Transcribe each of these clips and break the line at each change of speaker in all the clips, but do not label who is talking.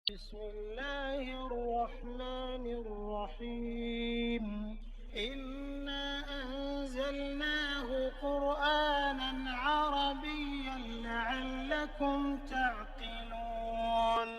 بسم الله الرحمن الرحيم إنا أنزلناه قرآنا عربيا لعلكم تعقلون.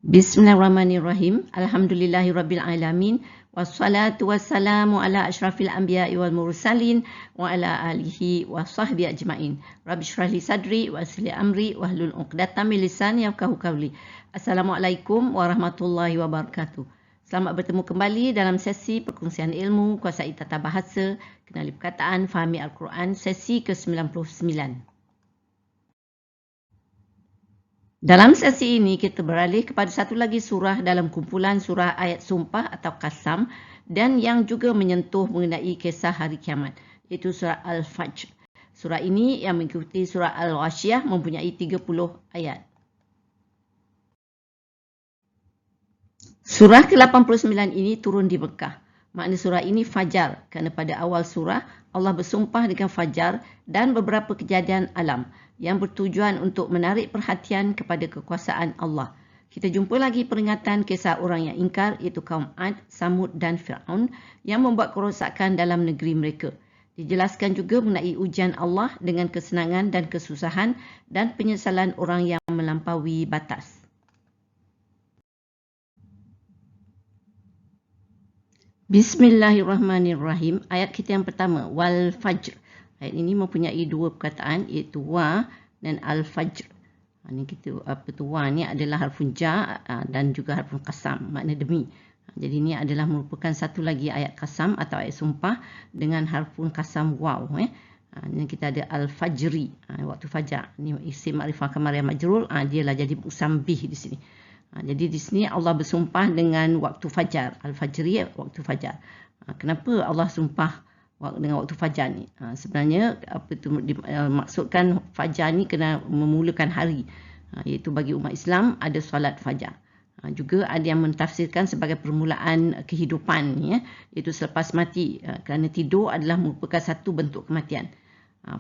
Bismillahirrahmanirrahim. Alhamdulillahirabbil alamin. Wassalatu wassalamu ala asyrafil anbiya'i wal mursalin wa ala alihi wa sahbihi ajmain. Rabbi shrah li sadri wa yassir li amri wahlul 'uqdatam min lisani yafqahu qawli. Assalamualaikum warahmatullahi wabarakatuh. Selamat bertemu kembali dalam sesi perkongsian ilmu, kuasai tata bahasa, kenali perkataan, fahami Al-Quran, sesi ke-99. Dalam sesi ini kita beralih kepada satu lagi surah dalam kumpulan surah ayat sumpah atau qasam dan yang juga menyentuh mengenai kisah hari kiamat, iaitu surah Al-Fajr. Surah ini yang mengikuti surah Al-Ghasyiyah mempunyai 30 ayat. Surah ke-89 ini turun di Mekah. Makna surah ini fajar kerana pada awal surah Allah bersumpah dengan fajar dan beberapa kejadian alam yang bertujuan untuk menarik perhatian kepada kekuasaan Allah. Kita jumpa lagi peringatan kisah orang yang ingkar, iaitu kaum Ad, Samud dan Fir'aun yang membuat kerosakan dalam negeri mereka. Dijelaskan juga mengenai ujian Allah dengan kesenangan dan kesusahan dan penyesalan orang yang melampaui batas. Bismillahirrahmanirrahim. Ayat kita yang pertama, wal fajr. Ayat ini mempunyai dua perkataan, iaitu wa dan al-fajr. Ini kita wa ni adalah harfun ja dan juga harfun qasam, makna demi. Jadi ini adalah merupakan satu lagi ayat qasam atau ayat sumpah dengan harfun qasam waw. Ini kita ada al-fajri, waktu fajar. Ini isim ma'rifah kamar yang majrur, dialah jadi musambih di sini. Jadi di sini Allah bersumpah dengan waktu fajar, al-fajri, waktu fajar. Kenapa Allah sumpah dengan waktu fajar ni? Sebenarnya apa itu maksudkan fajar ni kena memulakan hari, iaitu bagi umat Islam ada solat fajar. Juga ada yang mentafsirkan sebagai permulaan kehidupan, iaitu selepas mati, kerana tidur adalah merupakan satu bentuk kematian.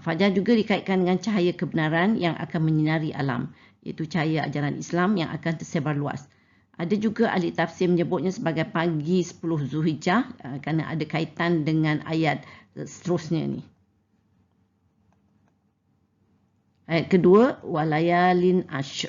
Fajar juga dikaitkan dengan cahaya kebenaran yang akan menyinari alam, iaitu cahaya ajaran Islam yang akan tersebar luas. Ada juga ahli tafsir menyebutnya sebagai pagi 10 Zulhijjah kerana ada kaitan dengan ayat seterusnya ni. Ayat kedua, walayalin ashr.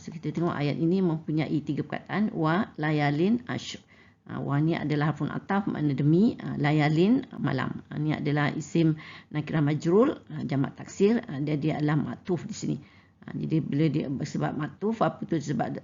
So kita tengok ayat ini mempunyai 3 perkataan, wa layalin ashr. Wa ni adalah harfun ataf, makna demi, layalin malam. Ini adalah isim nakirah majrur, jamak taksir, dia adalah ma'tuf di sini. Jadi bila dia sebab maktuf, apa tu sebab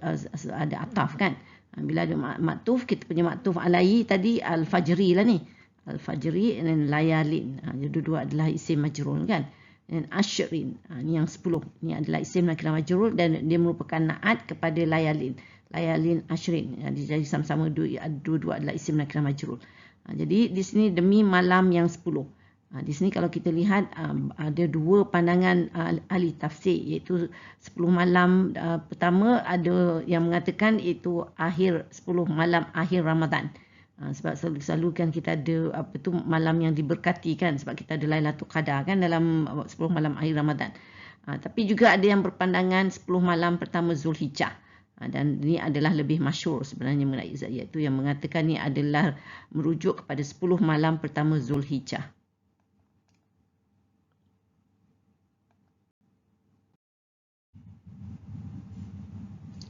ada ataf kan. Bila ada maktuf, kita punya maktuf alai tadi al-fajri lah ni. Al-fajri dan layalin. Jadi dua-dua adalah isim majrur kan. Dan ashrin, ni yang 10. Ni adalah isim nakirah majrur dan dia merupakan naat kepada layalin. Layalin ashrin. Jadi sama-sama dua-dua adalah isim nakirah majrur. Jadi di sini demi malam yang 10. Di sini kalau kita lihat ada dua pandangan ahli tafsir, iaitu 10 malam pertama ada yang mengatakan itu akhir 10 malam akhir Ramadan. Sebab selalu kan kita ada apa tu malam yang diberkati kan, sebab kita ada Lailatul Qadar kan dalam 10 malam akhir Ramadan. Tapi juga ada yang berpandangan 10 malam pertama Zulhijjah. Dan ini adalah lebih masyhur sebenarnya mengenai iaitu yang mengatakan ini adalah merujuk kepada 10 malam pertama Zulhijjah.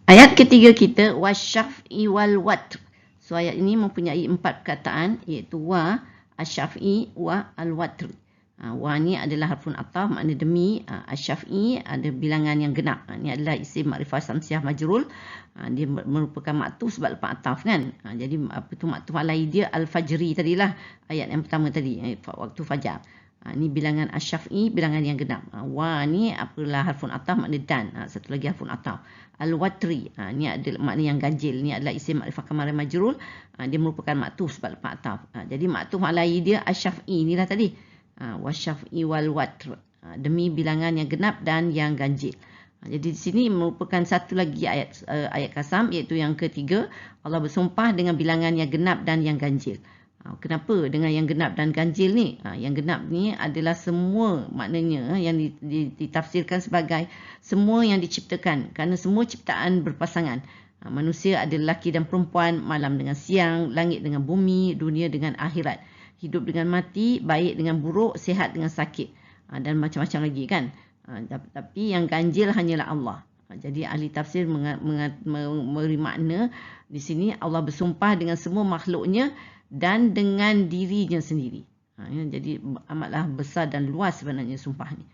Ayat ketiga kita, wasyaf'i wal watr. So ayat ini mempunyai 4 perkataan, iaitu wa, asyaf'i, wa, al-watr. Wa ni adalah harfun ataf, makna demi. Asyaf'i ada bilangan yang genap. Ini adalah isim ma'rifah samsiah majrul. Dia merupakan maktuf sebab lepas ataf kan. Jadi apa tu maktuf alai dia al-fajri tadilah, ayat yang pertama tadi, waktu fajar. Ini bilangan asyaf'i, bilangan yang genap. Wa ni apalah harfun ataf, makna dan. Satu lagi harfun ataf. Al-watri, ni adalah makna yang ganjil. Ni adalah isim ma'rifah kamar majrul. Dia merupakan maktuf sebab lepas ataf. Jadi maktuf alai dia asyaf'i ni lah tadi. Wasyaf'i wal watr. Demi bilangan yang genap dan yang ganjil. Jadi di sini merupakan satu lagi ayat kasam, iaitu yang ketiga. Allah bersumpah dengan bilangan yang genap dan yang ganjil. Kenapa dengan yang genap dan ganjil ni? Yang genap ni adalah semua, maknanya yang ditafsirkan sebagai semua yang diciptakan, kerana semua ciptaan berpasangan. Manusia ada lelaki dan perempuan, malam dengan siang, langit dengan bumi, dunia dengan akhirat, hidup dengan mati, baik dengan buruk, sihat dengan sakit, dan macam-macam lagi kan. Tapi yang ganjil hanyalah Allah. Jadi ahli tafsir memberi makna di sini Allah bersumpah dengan semua makhluknya dan dengan dirinya sendiri. Jadi amatlah besar dan luas sebenarnya sumpah ni.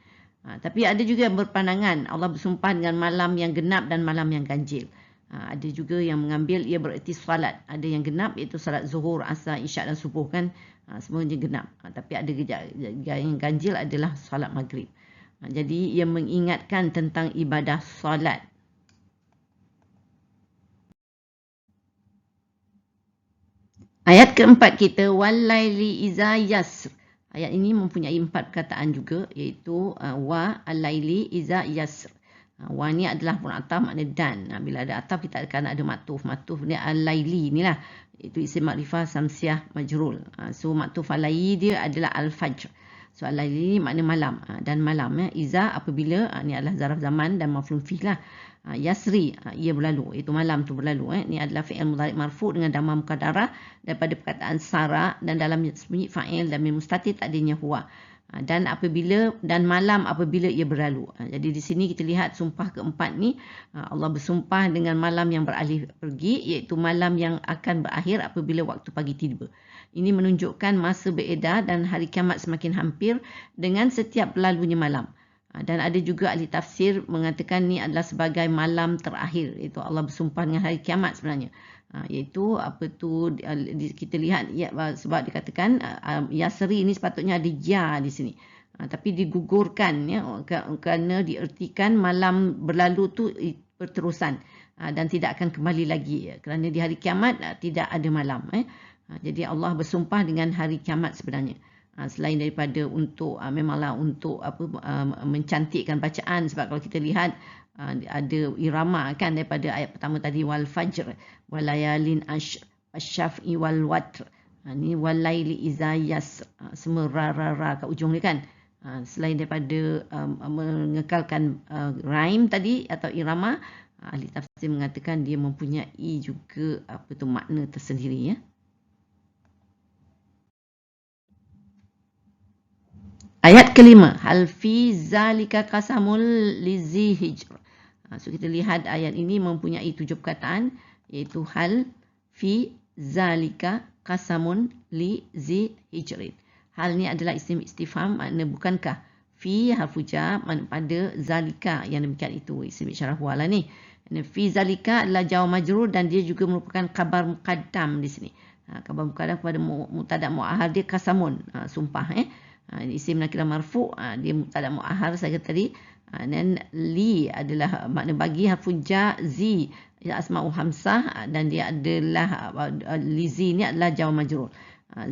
Tapi ada juga yang berpandangan Allah bersumpah dengan malam yang genap dan malam yang ganjil. Ada juga yang mengambil ia bererti salat. Ada yang genap iaitu salat zuhur, asar, isyak dan subuh kan. Semuanya genap. Tapi ada yang ganjil adalah salat maghrib. Jadi ia mengingatkan tentang ibadah salat. Ayat keempat kita, wal-laili iza yasr. Ayat ini mempunyai 4 perkataan juga, iaitu wa al-laili iza yasr. Wa ni adalah pun ataf, makna dan. Bila ada ataf kita akan ada maktuf. Maktuf ni al-laili ni lah. Itu isim makrifah samsiah majrul. So maktuf al-laili dia adalah al-fajr. So al-laili makna malam. Dan malam iza apabila, ni adalah zaraf zaman dan maf'ul fih lah. Yasri, ia berlalu, itu malam tu berlalu. Ini adalah fi'il mudhari' marfu' dengan dhamma muqaddarah daripada perkataan sara, dan dalam bunyi fa'il dan mustatir tak adanya huwa. Dan malam apabila ia berlalu. Jadi di sini kita lihat sumpah keempat ni, Allah bersumpah dengan malam yang beralih pergi, iaitu malam yang akan berakhir apabila waktu pagi tiba. Ini menunjukkan masa beredar dan hari kiamat semakin hampir dengan setiap berlalunya malam. Dan ada juga ahli tafsir mengatakan ni adalah sebagai malam terakhir, iaitu Allah bersumpah dengan hari kiamat sebenarnya. Iaitu kita lihat sebab dikatakan yasri ini sepatutnya ada ya di sini. Tapi digugurkan kerana diertikan malam berlalu tu berterusan dan tidak akan kembali lagi, kerana di hari kiamat tidak ada malam. Jadi Allah bersumpah dengan hari kiamat sebenarnya. Selain daripada untuk memanglah untuk mencantikkan bacaan, sebab kalau kita lihat ada irama kan daripada ayat pertama tadi, wal fajr wal layalin asy-syaf'i wal watr, ni wal laili iza yasr, semua ra kat ujung ni kan. Selain daripada mengekalkan rhyme tadi atau irama, ahli tafsir mengatakan dia mempunyai juga makna tersendiri ya. Ayat kelima, hal fi zalika qasamul lizi hijr. So kita lihat ayat ini mempunyai 7 perkataan, iaitu hal fi zalika qasamun lizi hijrin. Hal ni adalah isim istifham, makna bukankah. Fi harfu jar, makna pada zalika yang demikian itu, isim isyarah huwa lah ni. Fi zalika adalah jawab majrur dan dia juga merupakan khabar muqaddam di sini. Khabar muqaddam kepada mubtada mu'ahhar dia qasamun, sumpah isim nakirah marfu', dia mubtada mu'ahhar saya kata tadi. Dan li adalah makna bagi, harfu jar, zi asma'ul hamsah, dan dia adalah lizi ni adalah jawab majrur.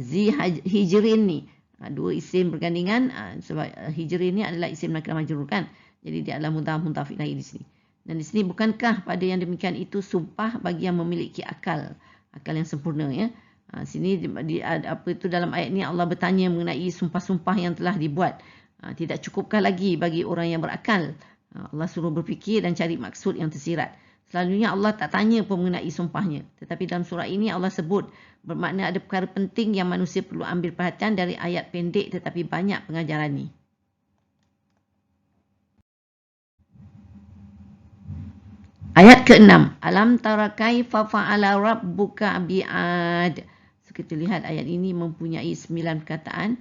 Zi hijrin ni dua isim bergandingan, sebab hijrin ni adalah isim nakirah majrur kan. Jadi dia adalah mudhaf ilaih di sini. Dan di sini bukankah pada yang demikian itu sumpah bagi yang memiliki akal yang sempurna ya. Sini dalam ayat ni Allah bertanya mengenai sumpah-sumpah yang telah dibuat. Tidak cukupkah lagi bagi orang yang berakal? Allah suruh berfikir dan cari maksud yang tersirat. Selalunya Allah tak tanya pun mengenai sumpahnya. Tetapi dalam surah ini Allah sebut bermakna ada perkara penting yang manusia perlu ambil perhatian dari ayat pendek tetapi banyak pengajaran ni. Ayat ke-6, alam tara kaifa fa'ala rabbuka bi'ad. Kita lihat ayat ini mempunyai 9 perkataan,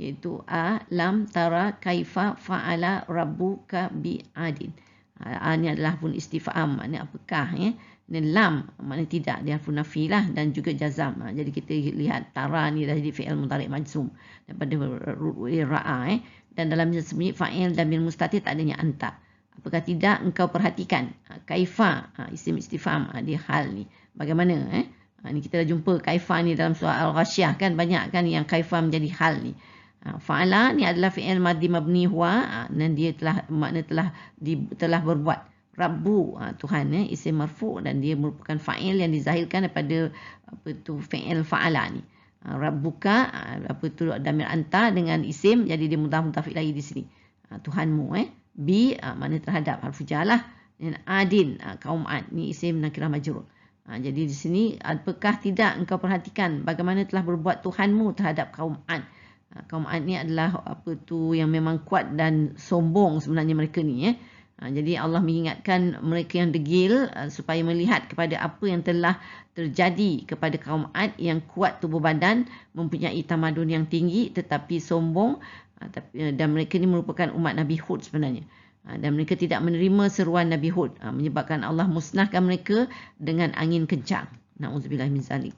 iaitu alam tara kaifa fa'ala rabbuka bi'adin. Ini adalah pun istifham, makna apakah ya. Dan lam makna tidak, dia harfu nafi lah, dan juga jazam. Jadi kita lihat tara ni dah jadi fi'il mudhari' majzum daripada ra'a dan dalam sembunyi fa'il dan bil mustatir tak adanya anta. Apakah tidak engkau perhatikan? Kaifa, isim istifham, dia hal ni. Bagaimana Ini kita dah jumpa kaifa ni dalam surah Al-Ghasyiyah kan, banyak kan yang kaifa menjadi hal ni. Fa'ala ni adalah fi'il madhi mabni huwa, dan dia telah berbuat. Rabbu, Tuhan isim marfu' dan dia merupakan fa'il yang dizahirkan daripada fi'il fa'ala ni. Rabbuka apa tu damir anta dengan isim, jadi dia mudhaf ilaih di sini. Tuhanmu bi mana terhadap harfu jar lah. Dan adin kaum Ad ni isim nakirah majrur. Jadi di sini apakah tidak engkau perhatikan bagaimana telah berbuat Tuhanmu terhadap kaum Ad. Kaum Ad ni adalah apa tu yang memang kuat dan sombong sebenarnya mereka ni. Jadi Allah mengingatkan mereka yang degil supaya melihat kepada apa yang telah terjadi kepada kaum Ad yang kuat tubuh badan, mempunyai tamadun yang tinggi tetapi sombong, dan mereka ni merupakan umat Nabi Hud sebenarnya. Dan mereka tidak menerima seruan Nabi Hud, menyebabkan Allah musnahkan mereka dengan angin kencang. Na'udzubillah min zalik.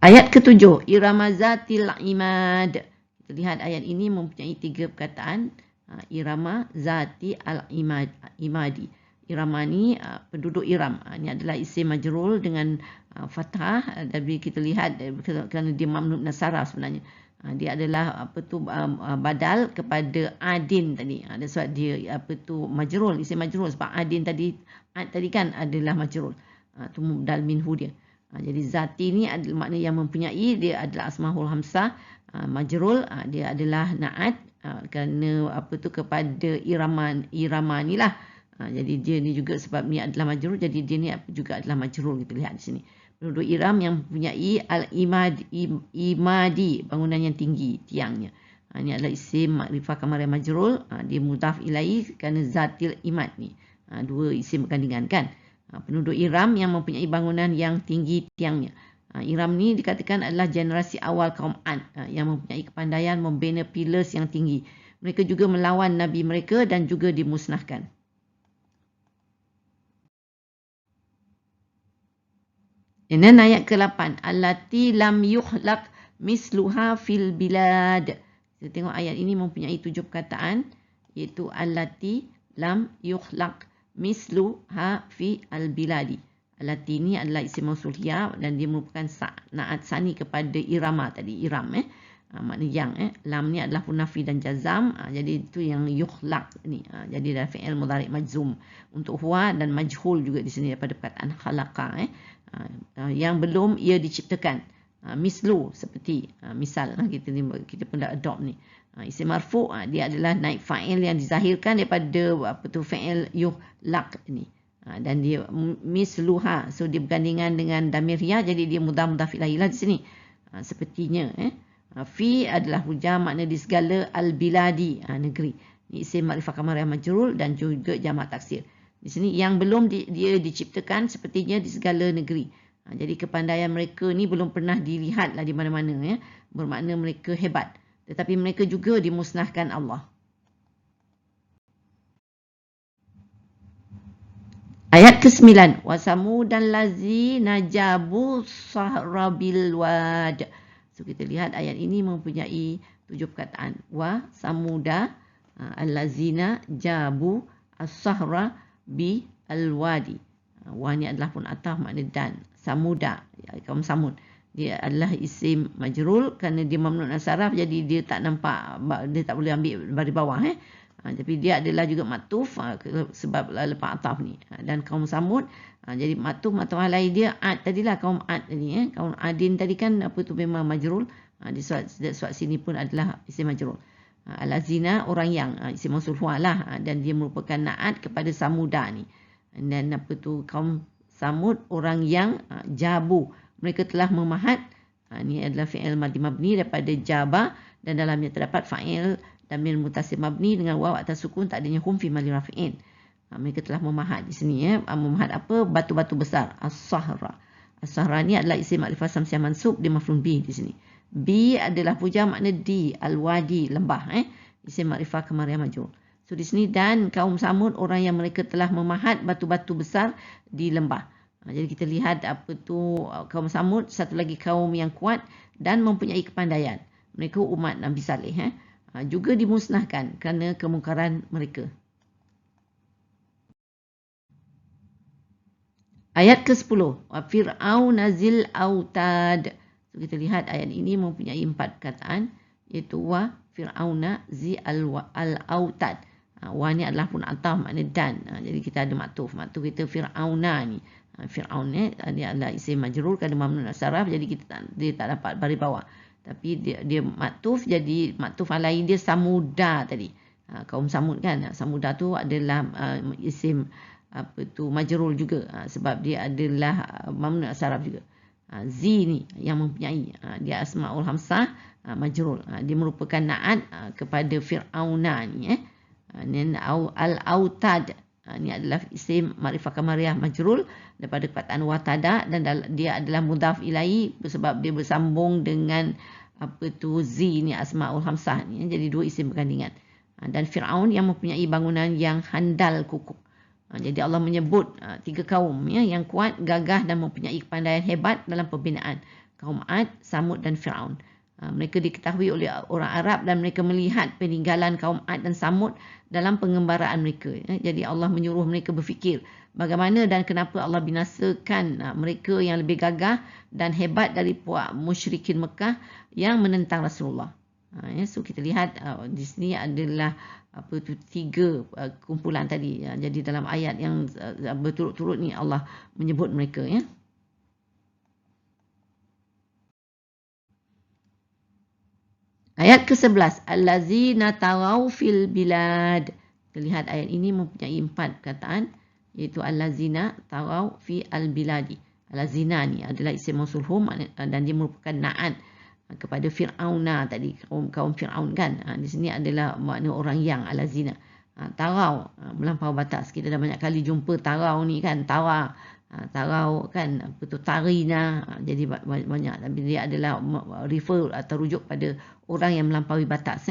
Ayat ke-7, Irama Zatil Imad. Kita lihat ayat ini mempunyai 3 perkataan. Irama Zati Al-Imadi. Irama ni penduduk Iram. Ini adalah isim majrul dengan fathah. Dan kita lihat kerana dia mamnun nasara sebenarnya. Dia adalah apa tu badal kepada adin tadi. Ada sebab dia apa tu majrul, isim majrul sebab adin tadi kan adalah majrul. Tu mubdal minhu dia. Jadi zati ni adalah makna yang mempunyai, dia adalah asmaul hamsah, majrul, dia adalah naat kerana apa tu kepada irama ni lah. Jadi dia ni juga sebab ni adalah majrul, jadi dia ni juga adalah majrul. Kita lihat di sini. Penduduk Iram yang mempunyai al-imadi, bangunan yang tinggi tiangnya. Ini adalah isim makrifah kamar yang majrul, dia mudhaf ilaih kerana zatil imad ni. Dua isim berkandingan kan. Penduduk Iram yang mempunyai bangunan yang tinggi tiangnya. Iram ni dikatakan adalah generasi awal kaum Ad yang mempunyai kepandaian membina pillars yang tinggi. Mereka juga melawan Nabi mereka dan juga dimusnahkan. Dan ayat ke-8. Allati lam yukhlaq misluha fil bilad. Kita tengok ayat ini mempunyai 7 perkataan. Iaitu allati lam yukhlaq misluha fi al-biladi. Allati ni adalah isim mausul hiya dan dia merupakan naat sani kepada irama tadi. Iram makna yang lam ni adalah punafi dan jazam. Jadi itu yang yukhlaq ni. Jadi adalah fi'il mudhari' majzum untuk huwa dan majhul juga di sini daripada perkataan khalaqa yang belum ia diciptakan. Mislu seperti misal kita pun dah adopt ni. Isim marfu' dia adalah naib fa'il yang dizahirkan daripada apa tu fi'il yukhlaq ni. Dan dia misluha, so dia bergandingan dengan damir ya, jadi dia mudhaf ilaih lah di sini. Sepertinya fi adalah hujah, makna di segala al-biladi, negeri. Ini isim makrifah kamar yang majrul dan juga jamak taksir. Di sini yang belum dia diciptakan sepertinya di segala negeri. Jadi kepandaian mereka ni belum pernah dilihat lah di mana-mana bermakna mereka hebat. Tetapi mereka juga dimusnahkan Allah. Ayat ke-9. Wa samudan lazina jabu sahrabil wad. So kita lihat ayat ini mempunyai 7 perkataan. Wa samuda allazina jabu as-sahra bi al-wadi. Wa ni adalah pun ataf makna dan. Samuda, kaum Samud. Dia adalah isim majrul kerana dia mamnun as-saraf, jadi dia tak nampak, dia tak boleh ambil baris bawah tapi dia adalah juga matuf sebab lepas ataf ni. Dan kaum Samud, jadi matuf alaih dia Ad tadilah, kaum Ad tadi kaum Adin tadi kan apa tu memang majrul. Di suat sini pun adalah isim majrul. Al-azina orang yang isim mausul huwa lah, dan dia merupakan naat kepada Samuda ni. Dan apa tu kaum Samud orang yang jabu, mereka telah memahat. Ini adalah fi'il madhi mabni daripada jaba, dan dalamnya terdapat fa'il damir mutasil mabni dengan waw atas sukun, tak adanya hum fi mali rafi'in. Mereka telah memahat di sini memahat apa? Batu-batu besar. As-sahra. As-sahra ni adalah isim makrifah samsiah mansub, dia maf'ul bih di sini. Bi adalah puja, makna di, al-wadi lembah isim makrifah kamar yang majrur. So di sini dan kaum Samud orang yang mereka telah memahat batu-batu besar di lembah. Jadi kita lihat apa tu kaum Samud, satu lagi kaum yang kuat dan mempunyai kepandaian. Mereka umat Nabi Saleh juga dimusnahkan kerana kemungkaran mereka. Ayat ke-10. Wa fir'aun zil autad. So kita lihat ayat ini mempunyai 4 perkataan, iaitu wa fir'auna zi al-autad. Wa ni adalah pun ataf makna dan. Jadi kita ada maktuf. Maktuf kita fir'auna ni. Fir'aun dia adalah isim majrur kerana mamnu saraf, jadi dia tak dapat baris bawah. Tapi dia maktuf, jadi maktuf alaihi dia Samuda tadi. Kaum Samud kan. Samuda tu adalah isim majrur juga sebab dia adalah mamnu saraf juga. Zi ni yang mempunyai, dia asmaul hamsah majrur. Dia merupakan naat kepada Fir'auna ni al-autad. Ini adalah isim makrifah kamariyah majrul daripada perkataan watada, dan dia adalah mudhaf ilaihi sebab dia bersambung dengan zi ni asmaul hamsah ni, jadi dua isim bergandingan. Dan Fir'aun yang mempunyai bangunan yang handal kukuh. Jadi Allah menyebut tiga kaum yang kuat, gagah dan mempunyai kepandaian hebat dalam pembinaan. Kaum Ad, Samud dan Fir'aun. Mereka diketahui oleh orang Arab dan mereka melihat peninggalan kaum Ad dan Samud dalam pengembaraan mereka. Jadi Allah menyuruh mereka berfikir bagaimana dan kenapa Allah binasakan mereka yang lebih gagah dan hebat dari puak musyrikin Mekah yang menentang Rasulullah. So kita lihat di sini adalah tiga kumpulan tadi. Jadi dalam ayat yang berturut-turut ni Allah menyebut mereka . Ayat ke-11, allazina taghaw fil bilad. Kita lihat ayat ini mempunyai 4 perkataan, iaitu allazina taghaw fi al-biladi. Allazina ni adalah isim mausul hum dan dia merupakan naat kepada Fir'auna tadi, kaum Fir'aun kan. Di sini adalah makna orang yang allazina. Taghaw, melampau batas. Kita dah banyak kali jumpa taghaw ni kan, tarau kan, tarina, jadi banyak, tapi dia adalah refer atau rujuk pada orang yang melampaui batas.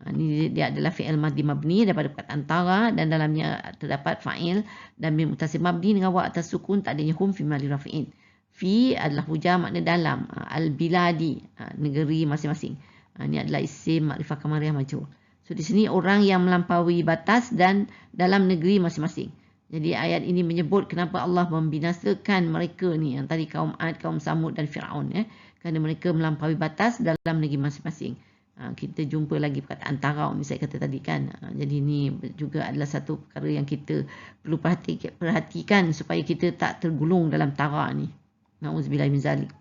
Ini dia adalah fi'il madhi mabni daripada perkataan tara, dan dalamnya terdapat fa'il dan mim mutasil mabni dengan wa atas sukun, tak adanya hum fi mali rafi'in. Fi adalah hujah, makna dalam, al-biladi, negeri masing-masing. Ini adalah isim makrifah kamariyah majrur. So di sini orang yang melampaui batas dan dalam negeri masing-masing. Jadi ayat ini menyebut kenapa Allah membinasakan mereka ni, yang tadi kaum Ad, kaum Samud dan Fir'aun, kerana mereka melampaui batas dalam negeri masing-masing. Kita jumpa lagi perkataan tarau ni saya kata tadi kan. Jadi ini juga adalah satu perkara yang kita perlu perhatikan supaya kita tak tergulung dalam tara ni. Na'udzubillah min zalik.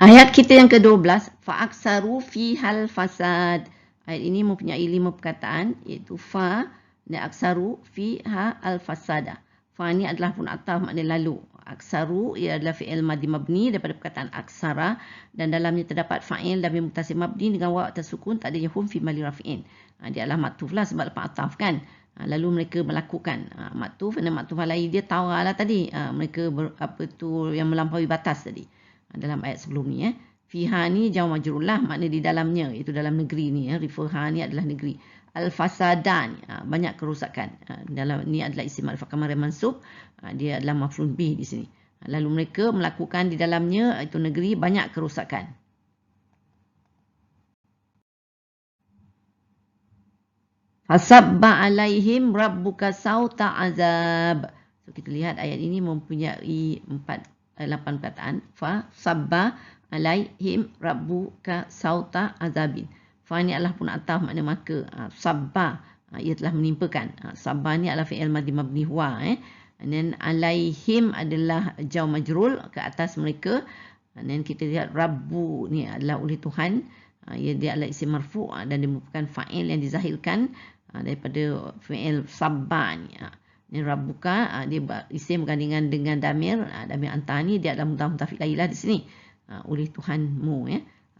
Ayat kita yang ke-12, fa'aksaru fihal fasad. Ayat ini mempunyai 5 perkataan, iaitu fa dan aksaru fiha al-fasada. Fa ni adalah pun ataf, makna lalu. Aksaru ia adalah fi'il madhi mabni daripada perkataan aksara, dan dalamnya terdapat fa'il dan mim mutasil mabni dengan wa atas sukun, tak adanya hum fi mali rafi'in. Dia adalah maktuf lah sebab lepas ataf kan. Lalu mereka melakukan maktuf, dan maktuf alaihi dia tawar lah tadi. Mereka yang melampaui batas tadi. Dalam ayat sebelum ni Fiha ni jauh majrur lah, makna di dalamnya, itu dalam negeri ni. Rifaha ni adalah negeri. Al-fasadan, banyak kerosakan. Dalam ni adalah isim makrifah kamariyah mansub. Dia adalah maf'ul bih di sini. Lalu mereka melakukan di dalamnya, itu negeri, banyak kerosakan. Fasabba alaihim rabbuka sauta azab. So kita lihat ayat ini mempunyai 8 perkataan. Fasabba alaihim rabbuka sauta azabin. Fa ni adalah pun ataf, makna maka. Sabba, ia telah menimpakan. Sabba ni adalah fi'il madhi mabni huwa. Dan alaihim adalah jauh majrul ke atas mereka. Dan kita lihat rabbu ni adalah oleh Tuhan. Dia adalah isim marfu' dan dia merupakan fa'il yang dizahirkan daripada fi'il sabba ni. Ni rabbuka, dia isim bergandingan dengan damir. Damir anta ni dia adalah mudhaf ilaih lah di sini. Oleh Tuhanmu.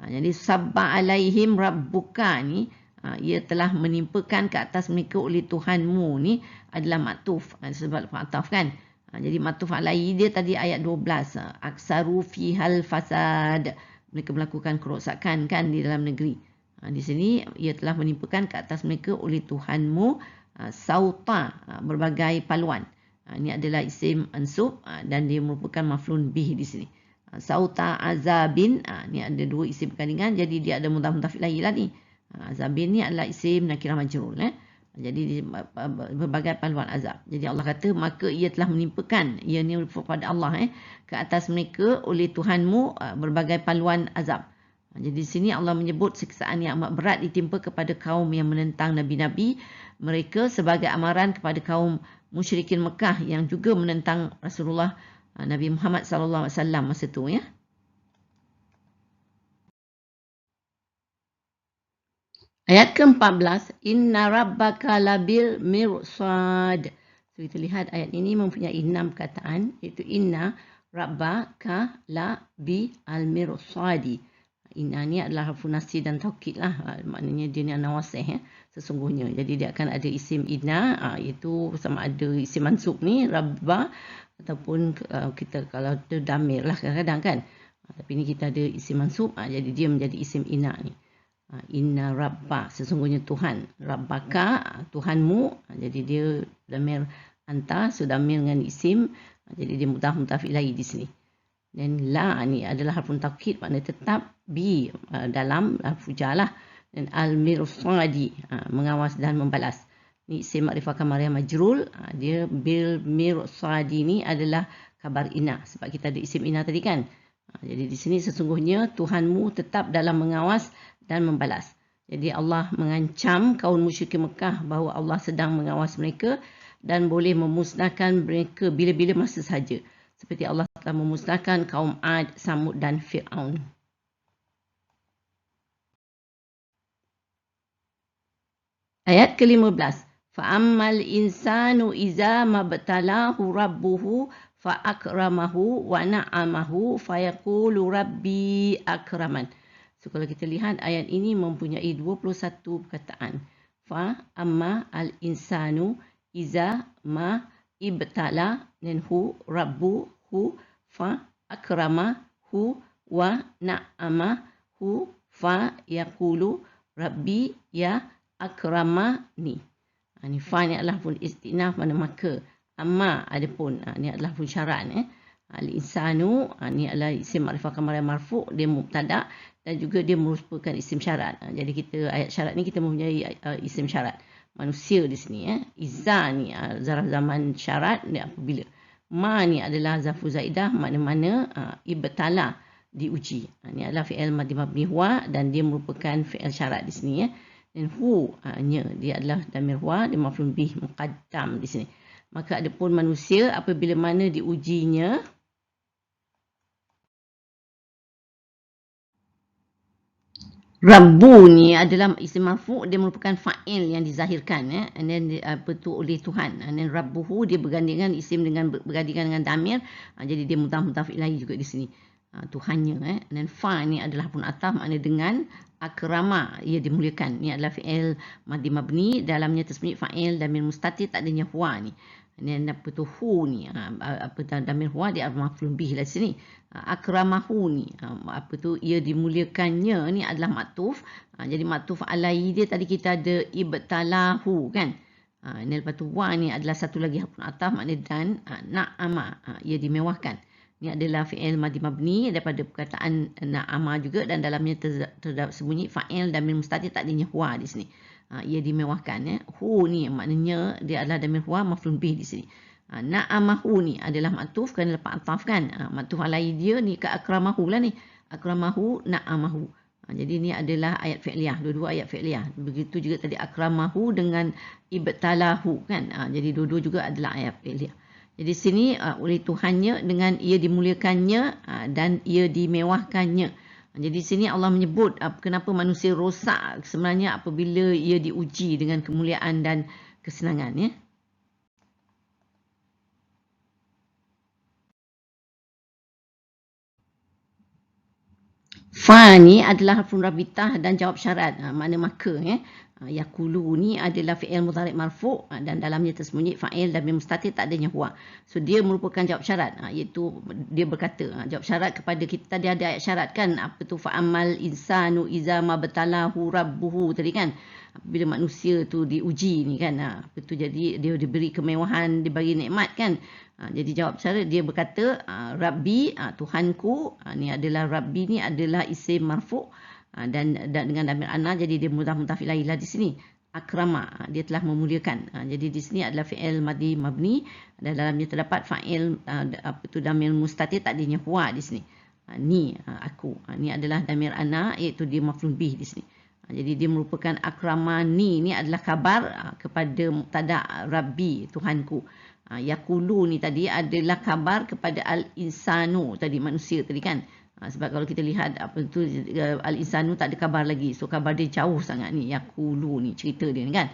Jadi sabba alaihim rabbuka ni, ia telah menimpakan ke atas mereka oleh Tuhanmu ni adalah maktuf. Sebab maktuf kan. Jadi maktuf alaihi dia tadi ayat 12. Aksaru fihal fasad. Mereka melakukan kerosakan kan di dalam negeri. Di sini ia telah menimpakan ke atas mereka oleh Tuhanmu sauta, berbagai paluan. Ini adalah isim ansub dan dia merupakan maf'ul bih di sini. Sauta azabin, ni ada 2 isim bergandingan, jadi dia ada mudhaf ilaih lah ni. Azabin ni adalah isim nakirah majrur. Jadi berbagai paluan azab. Jadi Allah kata maka ia telah menimpakan, ia ni kepada Allah ke atas mereka oleh Tuhanmu berbagai paluan azab. Jadi di sini Allah menyebut siksaan yang amat berat ditimpa kepada kaum yang menentang nabi-nabi. mereka sebagai amaran kepada kaum musyrikin Mekah yang juga menentang Rasulullah Nabi Muhammad SAW masa tu ya. Ayat ke-14, Inna rabbaka labil mirsad. So kita lihat ayat ini mempunyai 6 perkataan, iaitu inna rabbaka labi al-mirsadi. Inna ni adalah harfu nasyi dan taukid lah. Maknanya dia ni nawasih ya, sesungguhnya. Jadi dia akan ada isim inna, iaitu sama ada isim mansub ni, rabba, ataupun kita kalau ada damir lah kadang-kadang kan. Tapi ni kita ada isim mansub, jadi dia menjadi isim inna ni. Inna rabba, sesungguhnya Tuhan. Rabbaka, Tuhanmu. Jadi dia damir anta, so damir dengan isim. Jadi dia mudhaf ilaih di sini. Dan la ni adalah harfun taukid, maknanya tetap bi dalam fujalah. Dan al-mirsadi, mengawas dan membalas. Ni isim makrifah kamariyah majrul. Dia bil mirsadi ni adalah khabar inna. Sebab kita ada isim inna tadi kan. Jadi di sini sesungguhnya Tuhanmu tetap dalam mengawas dan membalas. Jadi Allah mengancam kaum musyrikin Mekah bahawa Allah sedang mengawas mereka dan boleh memusnahkan mereka bila-bila masa sahaja. Seperti Allah telah memusnahkan kaum Ad, Samud dan Fir'aun. Ayat ke-15. Fa'ammal insanu iza mabtalahu rabbuhu fa'akramahu wa na'amahu fayaqulu rabbi akraman. So kalau kita lihat ayat ini mempunyai 21 perkataan. Fa amma al insanu iza ma ibtala dan hu rabbuhu fa akramahu wa na'amahu fa yaqulu rabbi ya akramani. Ni fa ni adalah pun istinaf, mana maka. Amma adapun ni adalah pun syarat al insanu ni adalah isim makrifah kamariyah marfu', dia mubtada dan juga dia merupakan isim syarat. Jadi kita ayat syarat ni kita mempunyai isim syarat. Manusia di sini Iza ni zaraf zaman syarat ni apabila. Ma ni adalah zarfu zaidah, mana-mana ibtala diuji. Ni adalah fi'il madhi mabni huwa dan dia merupakan fi'il syarat di sini Dan hu nya dia adalah damir huwa, dia maf'ul bih muqaddam di sini. Maka adapun manusia apabila mana diujinya Rabbu ni adalah isim marfu', dia merupakan fa'il yang dizahirkan and then oleh Tuhan. And then rabbuhu dia bergandingan isim dengan bergandingan dengan damir. Jadi dia mudhaf ilaih juga di sini. Tuhannya And then fa ni adalah pun ataf, makna dengan akrama, ia dimuliakan. Ni adalah fi'il madhi mabni, dalamnya tasmi' fa'il damir mustatir, tak adanya huwa ni. Dan apa tu hu ni, damir huwa dia maf'ul bih lah sini. Akramahu ni, apa tu ia dimuliakannya ni adalah maktuf. Jadi maktuf alai dia tadi kita ada ibtalahu kan. Ni lepas tu wa ni adalah satu lagi harfun ataf, makna dan na'ama, ia dimewahkan. Ni adalah fi'il madhi mabni daripada perkataan na'ama juga, dan dalamnya tersembunyi fa'il damir mustatir, tak adanya huwa di sini. Ia dimewahkan Hu ni maknanya dia adalah damir huwa maf'ul bih di sini. Na'amahu ni adalah maktuf kerana lepas ataf kan. Maktuf alai dia ni ke akramahu lah ni. Akramahu na'amahu. Jadi ni adalah ayat fi'liyah, dua-dua ayat fi'liyah. Begitu juga tadi akramahu dengan ibtalahu kan. Jadi dua-dua juga adalah ayat fi'liyah. Jadi sini oleh Tuhannya dengan ia dimuliakannya dan ia dimewahkannya. Jadi sini Allah menyebut kenapa manusia rosak sebenarnya apabila ia diuji dengan kemuliaan dan kesenangan Fa ni adalah harfun rabitah dan jawab syarat, makna maka Yaqulu ni adalah fi'il mudhari' marfu' dan dalamnya tersembunyi fa'il damir mustatir, tak adanya huwa. So dia merupakan jawab syarat, iaitu dia berkata jawab syarat kepada kita. Dia ada ayat syarat kan, apa tu fa'amal insanu iza mabtalahu rabbuhu tadi kan, apabila manusia tu diuji ni kan, apa tu jadi dia diberi kemewahan, diberi nikmat kan. Jadi jawab syarat dia berkata Rabbi, Tuhanku. Ni adalah Rabbi ni adalah isim marfu' dan dengan damir ana, jadi dia mudhaf ilaih di sini. Akrama, dia telah memuliakan. Jadi di sini adalah fi'il madhi mabni dan dalamnya terdapat fa'il apa tu damir mustatir, tak adanya huwa di sini. Ni aku. Ni adalah damir ana, iaitu dia maf'ul bih di sini. Jadi dia merupakan akramani, ni adalah khabar kepada mubtada Rabbi, Tuhanku. Yaqulu ni tadi adalah khabar kepada al-insanu tadi, manusia tadi kan. Sebab kalau kita lihat apa tu al-insanu tak ada khabar lagi. So khabar dia jauh sangat ni, yaqulu ni cerita dia ni kan.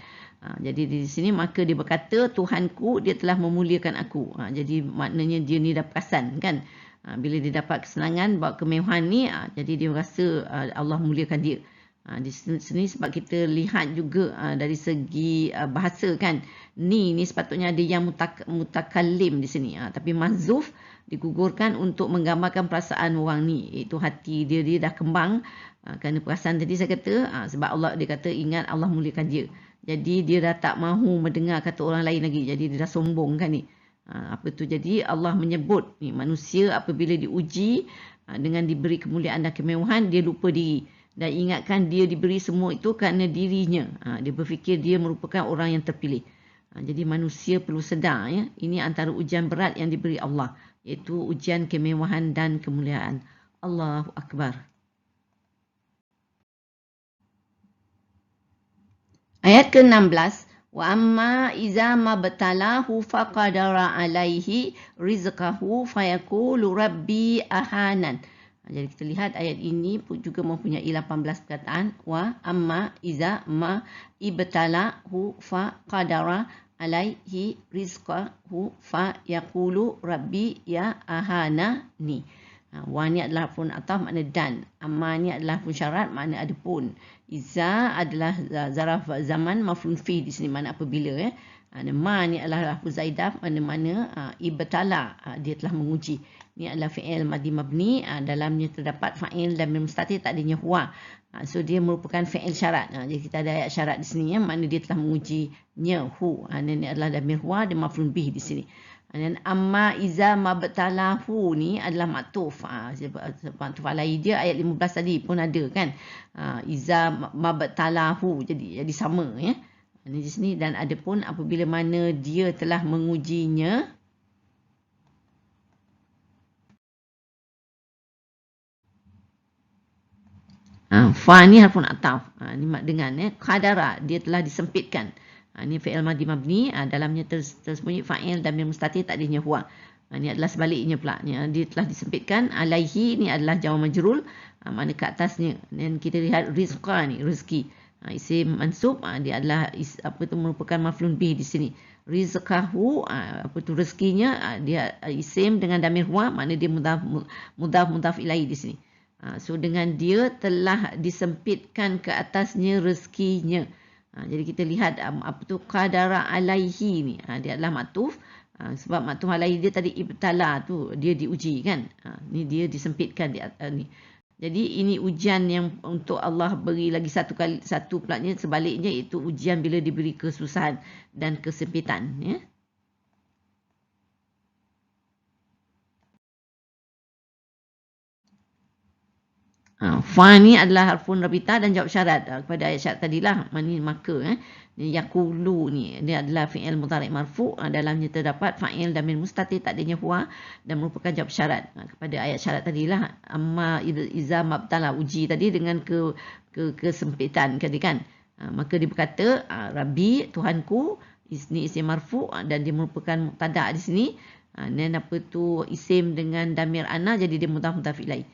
Jadi di sini maka dia berkata, Tuhanku dia telah memuliakan aku. Jadi maknanya dia ni dah perasan kan. Bila dia dapat kesenangan, bawa kemewahan ni, jadi dia rasa Allah memuliakan dia. Di sini sebab kita lihat juga dari segi bahasa kan, ni sepatutnya ada yang mutakallim di sini, tapi mahzuf digugurkan untuk menggambarkan perasaan orang ni, iaitu hati dia dah kembang kerana perasaan tadi saya kata, sebab Allah dia kata ingat Allah muliakan dia, jadi dia dah tak mahu mendengar kata orang lain lagi, jadi dia dah sombong kan ni. Apa tu, jadi Allah menyebut ni manusia apabila diuji dengan diberi kemuliaan dan kemewahan, dia lupa diri dan ingatkan dia diberi semua itu kerana dirinya. Dia berfikir dia merupakan orang yang terpilih. Jadi manusia perlu sedar, ya, ini antara ujian berat yang diberi Allah, iaitu ujian kemewahan dan kemuliaan. Allahu Akbar. Ayat ke-16. Wa amma iza mabtalahu faqadara alaihi rizqahu fayaqulu rabbi ahanan. Jadi kita lihat ayat ini pun juga mempunyai 18 perkataan. Wa amma iza ma ibtalahu faqadara alaihi rizqahu fayaqulu rabbi ya ahana ni. Wa ni adalah harfun ataf, makna dan. Amma ni adalah harfun syarat, makna ada pun. Iza adalah zaraf zaman maf'ul fi di sini, makna apabila, ya. Ma ni adalah harfun zaidah, mana ibtala, dia telah menguji. Ni adalah fi'il madhi mabni, dalamnya terdapat fa'il dan mustatir, tak adanya huwa. So dia merupakan fi'il syarat. Jadi kita ada ayat syarat di sini, ya, makna dia telah mengujinya hu. Ini adalah damir huwa dan maf'ul bih di sini. Dan amma iza mabtalahu ni adalah maktuf. Maktuf alaihi dia ayat 15 tadi pun ada kan. Iza mabtalahu, jadi sama, ya. Ini di sini, dan ada pun apabila mana dia telah mengujinya. Fa ni harfun ataf. Ni dengan, ya, qadara, dia telah disempitkan. Ini fi'il madhi mabni, dalamnya tersembunyi fa'il dan mustatir, tak adanya huwa. Ini adalah sebaliknya pula, ya, dia telah disempitkan. Alaihi ni adalah jawab majrul, mana ke atasnya. Dan kita lihat rizqa ni, rezeki. Isim mansub, dia adalah apa tu, merupakan maf'ul bih di sini. Rizqahu, apa tu, rezekinya, dia isim dengan damir huwa, makna dia mudhaf ilaihi di sini. So dengan dia telah disempitkan ke atasnya rezekinya. Jadi kita lihat apa tu qadara alaihi ni, dia adalah maktuf, sebab maktuf alaihi dia tadi ibtala tu, dia diuji kan. Ni dia disempitkan ni. Jadi ini ujian yang untuk Allah beri lagi satu pelaknya sebaliknya, iaitu ujian bila diberi kesusahan dan kesempitan, ya. Fa ni adalah harfun rabitah dan jawab syarat kepada ayat syarat tadilah, maka yaqulu ni dia adalah fi'il mudhari' marfu', dalamnya terdapat fa'il dan min mustatir, tak adanya huwa, dan merupakan jawab syarat kepada ayat syarat tadilah. Amma iza mabtala, uji tadi dengan kesempitan tadi kan. Maka dia berkata Rabbi, Tuhanku, ini isim marfu' dan dia merupakan mubtada' di sini. Dan apa tu isim dengan damir ana, jadi dia mudhaf ilaih.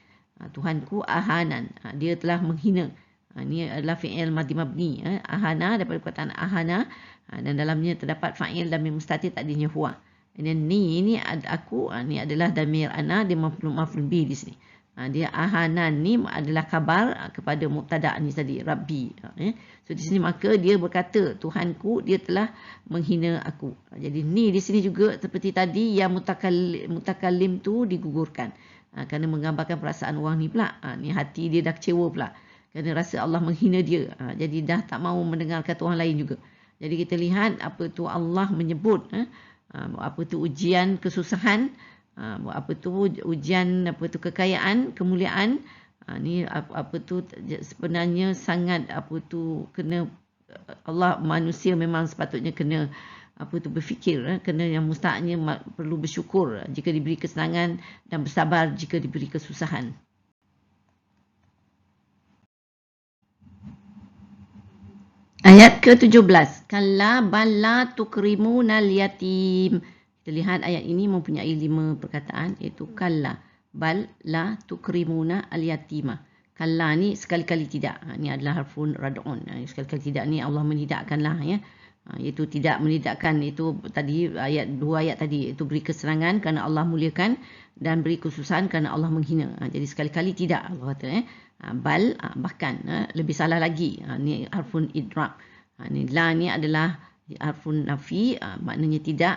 Tuhanku ahanan, dia telah menghina. Ini adalah fi'il madhi mabni, ahana, daripada perkataan ahana, dan dalamnya terdapat fa'il dan mustatir, tak adanya huwa. Dan ni aku, ni adalah damir ana, dia maf'ul bih di sini. Dia ahanan ni adalah khabar kepada mubtada' ni tadi, Rabbi. So di sini maka dia berkata, Tuhanku dia telah menghina aku. Jadi ni di sini juga seperti tadi, yang mutakallim tu digugurkan. Kerana menggambarkan perasaan orang ni pula. Ni hati dia dah kecewa pula, kerana rasa Allah menghina dia. Jadi dah tak mahu mendengar kata orang lain juga. Jadi kita lihat apa tu Allah menyebut apa tu ujian kesusahan, apa tu ujian, apa tu kekayaan, kemuliaan. Ni apa tu sebenarnya sangat apa tu kena Allah, manusia memang sepatutnya kena apa tu berfikir, kena yang mustahaknya perlu bersyukur jika diberi kesenangan dan bersabar jika diberi kesusahan. Ayat ke-17. Kalla balla tukrimunal yatim. Kita lihat ayat ini mempunyai 5 perkataan, iaitu kalla, bal, la, tukrimuna al yatima. Kalla ni sekali-kali tidak. Ini adalah harfun rad'un. Sekali-kali tidak ni Allah menidakkanlah, ya. Iaitu tidak menidakkan, itu tadi ayat 2 ayat tadi, itu beri kesenangan kerana Allah muliakan dan beri kesusahan kerana Allah menghina. Jadi sekali-kali tidak Allah kata, bal, bahkan, lebih salah lagi. Ni harfun idrak. Ni la ni adalah harfun nafi, maknanya tidak.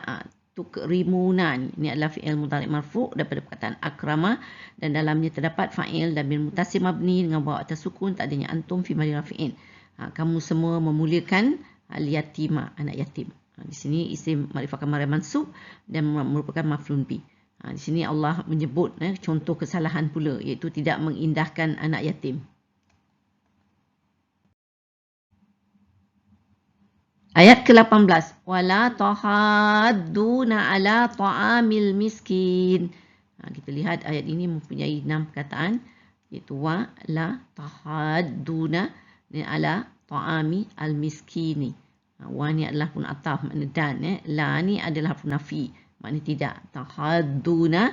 Tukrimuna ni adalah fi'il mudhari' marfu' daripada perkataan akrama, dan dalamnya terdapat fa'il dan bil mutasim mabni dengan bawa atas sukun, tak adanya antum fi mahali rafi'in. Kamu semua memuliakan al-yatima, anak yatim. Di sini isim ma'rifah kamar mansub dan merupakan maf'ulun bi. Di sini Allah menyebut contoh kesalahan pula, iaitu tidak mengindahkan anak yatim. Ayat ke-18. Wala tahadduna ala ta'amil miskin. Kita lihat ayat ini mempunyai 6 perkataan, iaitu wa la tahadduna ala ta'ami al-miskini. Wa ni adalah pun ataf, makna dan. La ni adalah pun nafi, makna tidak. Tahadduna,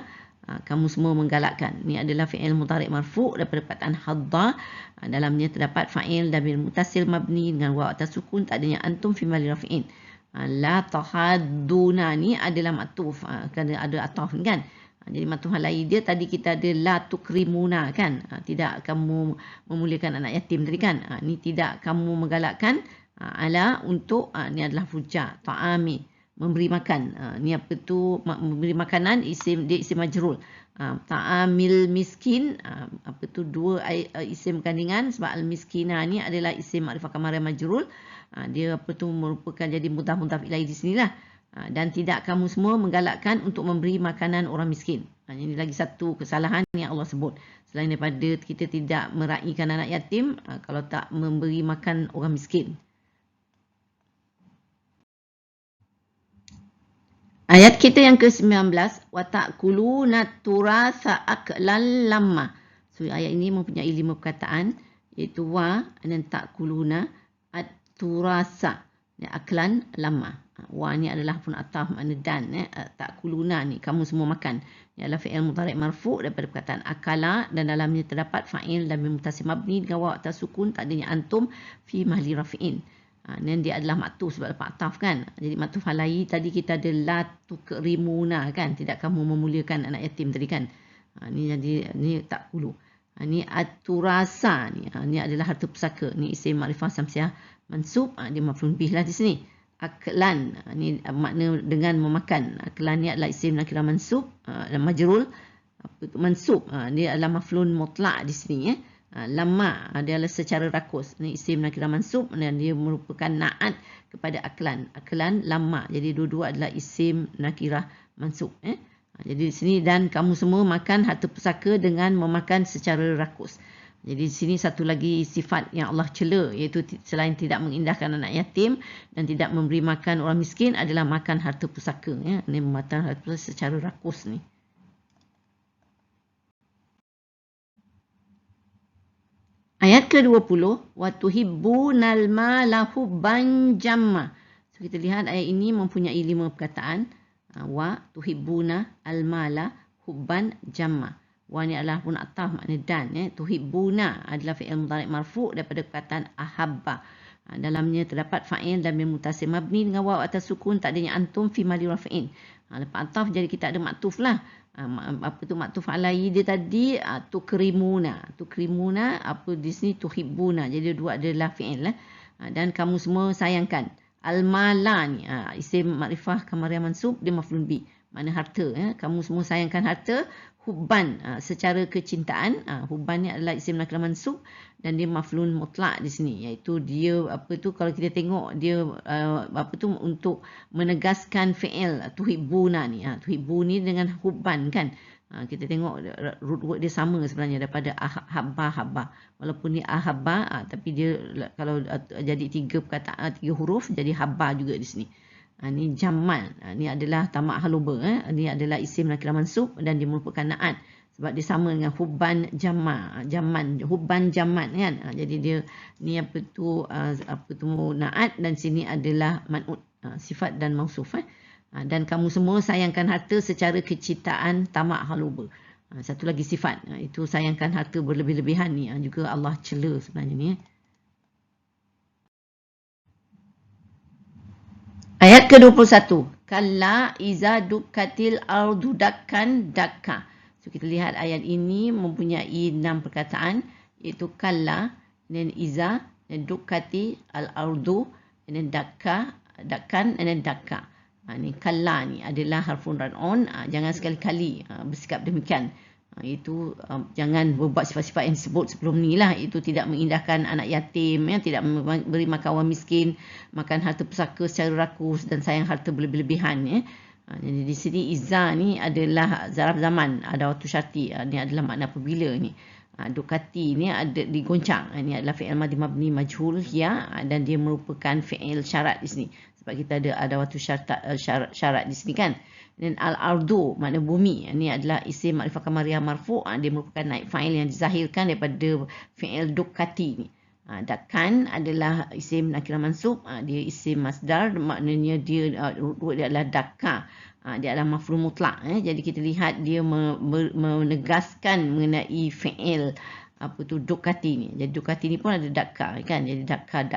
kamu semua menggalakkan. Ini adalah fi'il mudhari' marfu' daripada perkataan hadda. Dalamnya terdapat fa'il dan bil mutasil mabni dengan waw atas sukun, tak adanya antum fi mahali rafi'in. La tahadduna ni adalah matuf, kerana ada ataf kan. Jadi matuf halai dia tadi kita ada la tukrimuna kan. Tidak kamu memuliakan anak yatim tadi kan. Ni tidak kamu menggalakkan ala untuk, ni adalah fuja ta'ami, memberi makan. Ni apa tu, memberi makanan, isim dia isim majrul. Ta'amil miskin, apa tu, 2 isim kandungan, sebab al-miskina ni adalah isim ma'rifah kamar majrul. Dia apa tu merupakan jadi mudhaf ilaih di sinilah. Dan tidak kamu semua menggalakkan untuk memberi makanan orang miskin. Ini lagi satu kesalahan yang Allah sebut. Selain daripada kita tidak meraihkan anak yatim, kalau tak memberi makan orang miskin. Ayat kita yang ke-19, wa ta'kuluna turatha aklan lamma. So ayat ini mempunyai 5 perkataan, iaitu wa dan ta'kuluna at-turatha, aklan lamma. Wa ni adalah pun ataf, makna dan. Ta'kuluna ni kamu semua makan. Ini adalah fi'il mudhari' marfu' daripada perkataan akala, dan dalamnya terdapat fa'il dan mutasim mabni dengan waw atas sukun, tak adanya antum fi mahli rafi'in. Dan dia adalah maktuf sebab lepas ataf kan. Jadi maktuf halai tadi kita ada la tukrimuna kan. Tidak kamu memuliakan anak yatim tadi kan. Ni jadi ni tak kulu. Ni aturasa ni. Ni adalah harta pusaka. Ni isim ma'rifah samsiah mansub. Dia maf'ul bih lah di sini. Aklan. Ni makna dengan memakan. Aklan ni adalah isim nakirah mansub. Majrul. Mansub. Dia adalah maf'ul mutlak di sini ya. Lama adalah secara rakus. Ini isim nakirah mansub dan dia merupakan naat kepada aklan. Aklan lama. Jadi dua-dua adalah isim nakirah mansub. Jadi di sini dan kamu semua makan harta pusaka dengan memakan secara rakus. Jadi di sini satu lagi sifat yang Allah cela, iaitu selain tidak mengindahkan anak yatim dan tidak memberi makan orang miskin adalah makan harta pusaka. Ini memakan harta pusaka secara rakus ni. Ayat ke-20, wa tuhibbunal mala hubban jamma. So kita lihat ayat ini mempunyai 5 perkataan. Wa tuhibbuna al mala hubban jamma. Wa ni adalah pun ataf, makna dan. Tuhibbuna adalah fi'il mudhari' marfu' daripada perkataan ahabba. Dalamnya terdapat fa'il dan mutasim mabni dengan waw atas sukun, tak adanya antum fi mahli rafi'in. Lepas ataf jadi kita ada maktuf lah. Apa tu maktuf alai dia tadi, tukrimuna. Tukrimuna apa di sini tuhibbuna. Jadi dua adalah fi'il lah. Dan kamu semua sayangkan. Al-mala ni isim ma'rifah kamar mansub, dia maf'ul bi. Mana harta. Kamu semua sayangkan harta. Hubban secara kecintaan. Hubban ni adalah isim nakirah mansub dan dia maf'ul mutlak di sini, iaitu dia apa tu kalau kita tengok dia apa tu untuk menegaskan fi'il tuhibbuna ni. Tuhibbu ni dengan hubban kan. Kita tengok root word dia sama sebenarnya daripada habba. Walaupun ni ahabba tapi dia kalau jadi 3 perkataan 3 huruf jadi habba juga di sini. Ni jamal. Ni adalah tamak haluba. Ni adalah isim nakirah mansub dan dia merupakan naat. sebab dia sama dengan hubban hubban jaman kan. Jadi dia ni naat, dan sini adalah man'ut, sifat dan mausuf. Dan kamu semua sayangkan harta secara kecintaan, tamak, haluba. Satu lagi sifat, itu sayangkan harta berlebih-lebihan ni juga Allah cela sebenarnya ni. Ayat ke-21. Kalla iza dukkatil ardu dakkan dakka. So kita lihat ayat ini mempunyai 6 perkataan, iaitu kalla, dan iza, dan dukkati al-ardu, dan dakka, dakkan, dan dakka. Ni kalla ni adalah harfun rad-on, jangan sekali-kali bersikap demikian. Itu jangan berbuat sifat-sifat yang disebut sebelum ni lah. Itu tidak mengindahkan anak yatim, tidak memberi makan orang miskin, makan harta pusaka secara rakus, dan sayang harta berlebih-lebihan. Jadi di sini iza ni adalah zaraf zaman, ada waktu syarti. Ni adalah makna apabila ni. Dukati ni ada digoncang. Ini adalah fi'il madhi mabni majhul ya, dan dia merupakan fi'il syarat di sini. Sebab kita ada waktu syarat di sini kan. Dan al-ardu makna bumi. Ini adalah isim ma'rifah kamariyah marfu'. Dia merupakan naib fa'il yang dizahirkan daripada fi'il dukati ni. Dakkan adalah isim nakirah mansub. Dia isim masdar, maknanya dia adalah dakka. Dia adalah maf'ul mutlak. Jadi kita lihat dia menegaskan mengenai fi'il dukati ni. Jadi dukati ni pun ada dakka kan. Jadi dakka.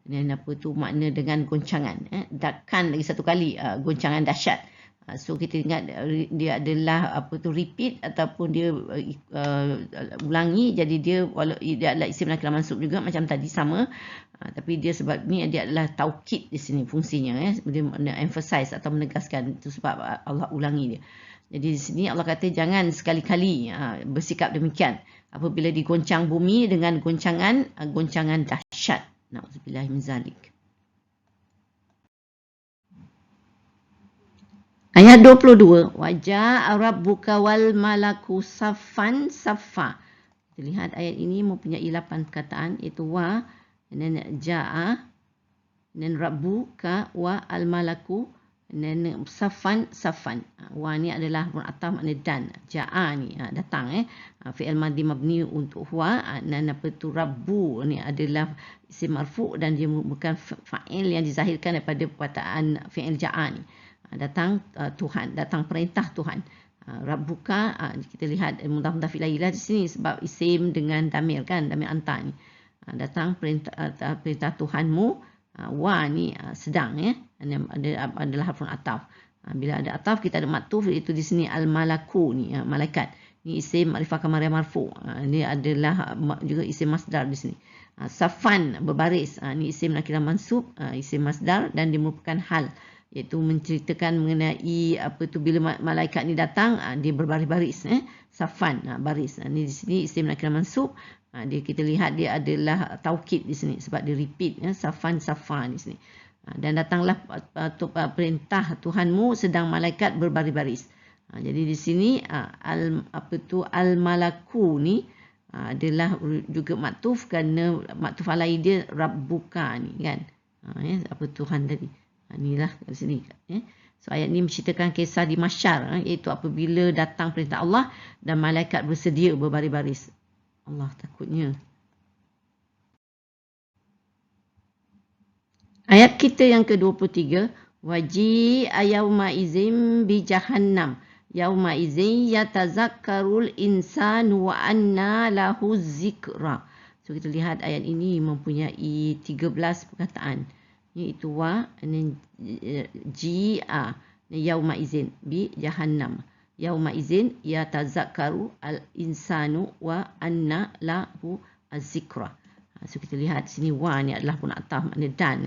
Dan makna dengan goncangan. Dakkan lagi satu kali, goncangan dahsyat. So kita ingat dia adalah repeat ataupun dia ulangi, jadi dia adalah isim nakirah mansub juga macam tadi sama, tapi dia sebab ni dia adalah taukid di sini fungsinya, dia emphasize atau menegaskan, itu sebab Allah ulangi dia. Jadi di sini Allah kata jangan sekali-kali bersikap demikian apabila digoncang bumi dengan goncangan dahsyat. Na'udzubillah min zalik. Ayat 22. Wajah rabbuka wal malaku saffan saffa. Kita lihat ayat ini mempunyai 8 perkataan, iaitu wa, dan ja'a, dan rabbuka wa al malaku, dan saffan. Wa ni adalah harfun ataf, makna dan. Ja'a ni datang, fi'il madhi mabni untuk huwa, dan rabbu ni adalah isim marfu' dan dia merupakan fa'il yang dizahirkan daripada perkataan fi'il ja'a ni. Datang Tuhan, datang perintah Tuhan. Rabbuka, kita lihat mudhaf ilaihi di sini sebab isim dengan damir kan, damir anta ni. Datang perintah Tuhanmu. Wa ni sedang adalah harfun ataf. Bila ada ataf kita ada maktuf, iaitu di sini al-malaku ni, malaikat. Ni isim ma'rifah kamariyah marfu'. Ini adalah juga isim masdar di sini. Safan, berbaris. Ni isim nakirah mansub, isim masdar, dan dia merupakan hal, iaitu menceritakan mengenai bila malaikat ni datang, dia berbaris-baris, safan, baris. Ni di sini isim nakirah mansub. Dia kita lihat dia adalah taukid di sini sebab dia repeat, safan di sini. Dan datanglah perintah Tuhanmu sedang malaikat berbaris-baris. Jadi di sini al-malaku ni adalah juga maktuf, kerana maktuf alai dia rabbuka ni kan. Tuhan tadi. Inilah di sini. So ayat ni menceritakan kisah di mahsyar, iaitu apabila datang perintah Allah dan malaikat bersedia berbaris-baris. Allah takutnya. Ayat kita yang ke-23. Waji ayauma izim bi jahannam. Yauma izin yatazakkarul insanu wa anna lahu zikra. So kita lihat ayat ini mempunyai 13 perkataan. Iaitu wa, ji'a, yauma izin bi jahannam. Yauma izin yatazakkaru al-insanu wa anna lahu az-zikra. So kita lihat sini wa ni adalah pun ataf, makna dan.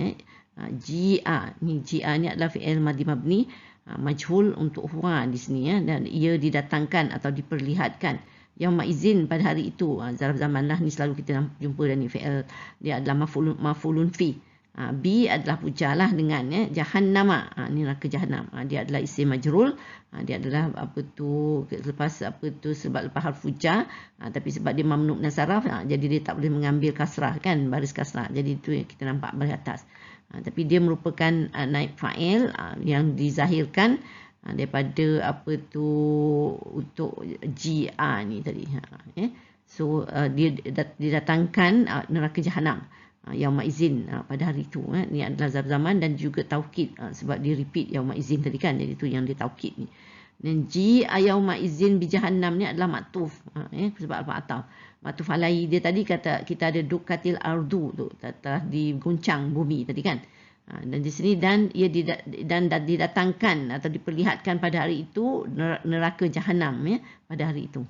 Ji'a ni adalah fi'il madhi mabni majhul untuk huwa di sini, dan ia didatangkan atau diperlihatkan. Yauma izin pada hari itu, zarf zaman lah ni selalu kita jumpa, dan ni fi'il dia adalah maf'ulun fi. Bi adalah pujalah dengan jahannama. Ni neraka jahannam. Dia adalah isim majrul. Dia adalah sebab lepas harf fuja, tapi sebab dia mamnu' min saraf, jadi dia tak boleh mengambil kasrah kan, baris kasrah. Jadi itu yang kita nampak baris atas. Tapi dia merupakan naib fa'il yang dizahirkan daripada apa tu untuk GR ni tadi. So dia didatangkan neraka jahanam yauma izin pada hari itu. Ni adalah zaman dan juga taukid sebab dia repeat yauma izin tadi kan, jadi itu yang dia taukid ni. Dan yauma izin bi jahannam ni adalah maktuf sebab apa-apa maktuf alai dia tadi kata kita ada dukatil ardu tu telah diguncang bumi tadi kan. Dan di sini dan ia didatangkan atau diperlihatkan pada hari itu neraka jahanam pada hari itu.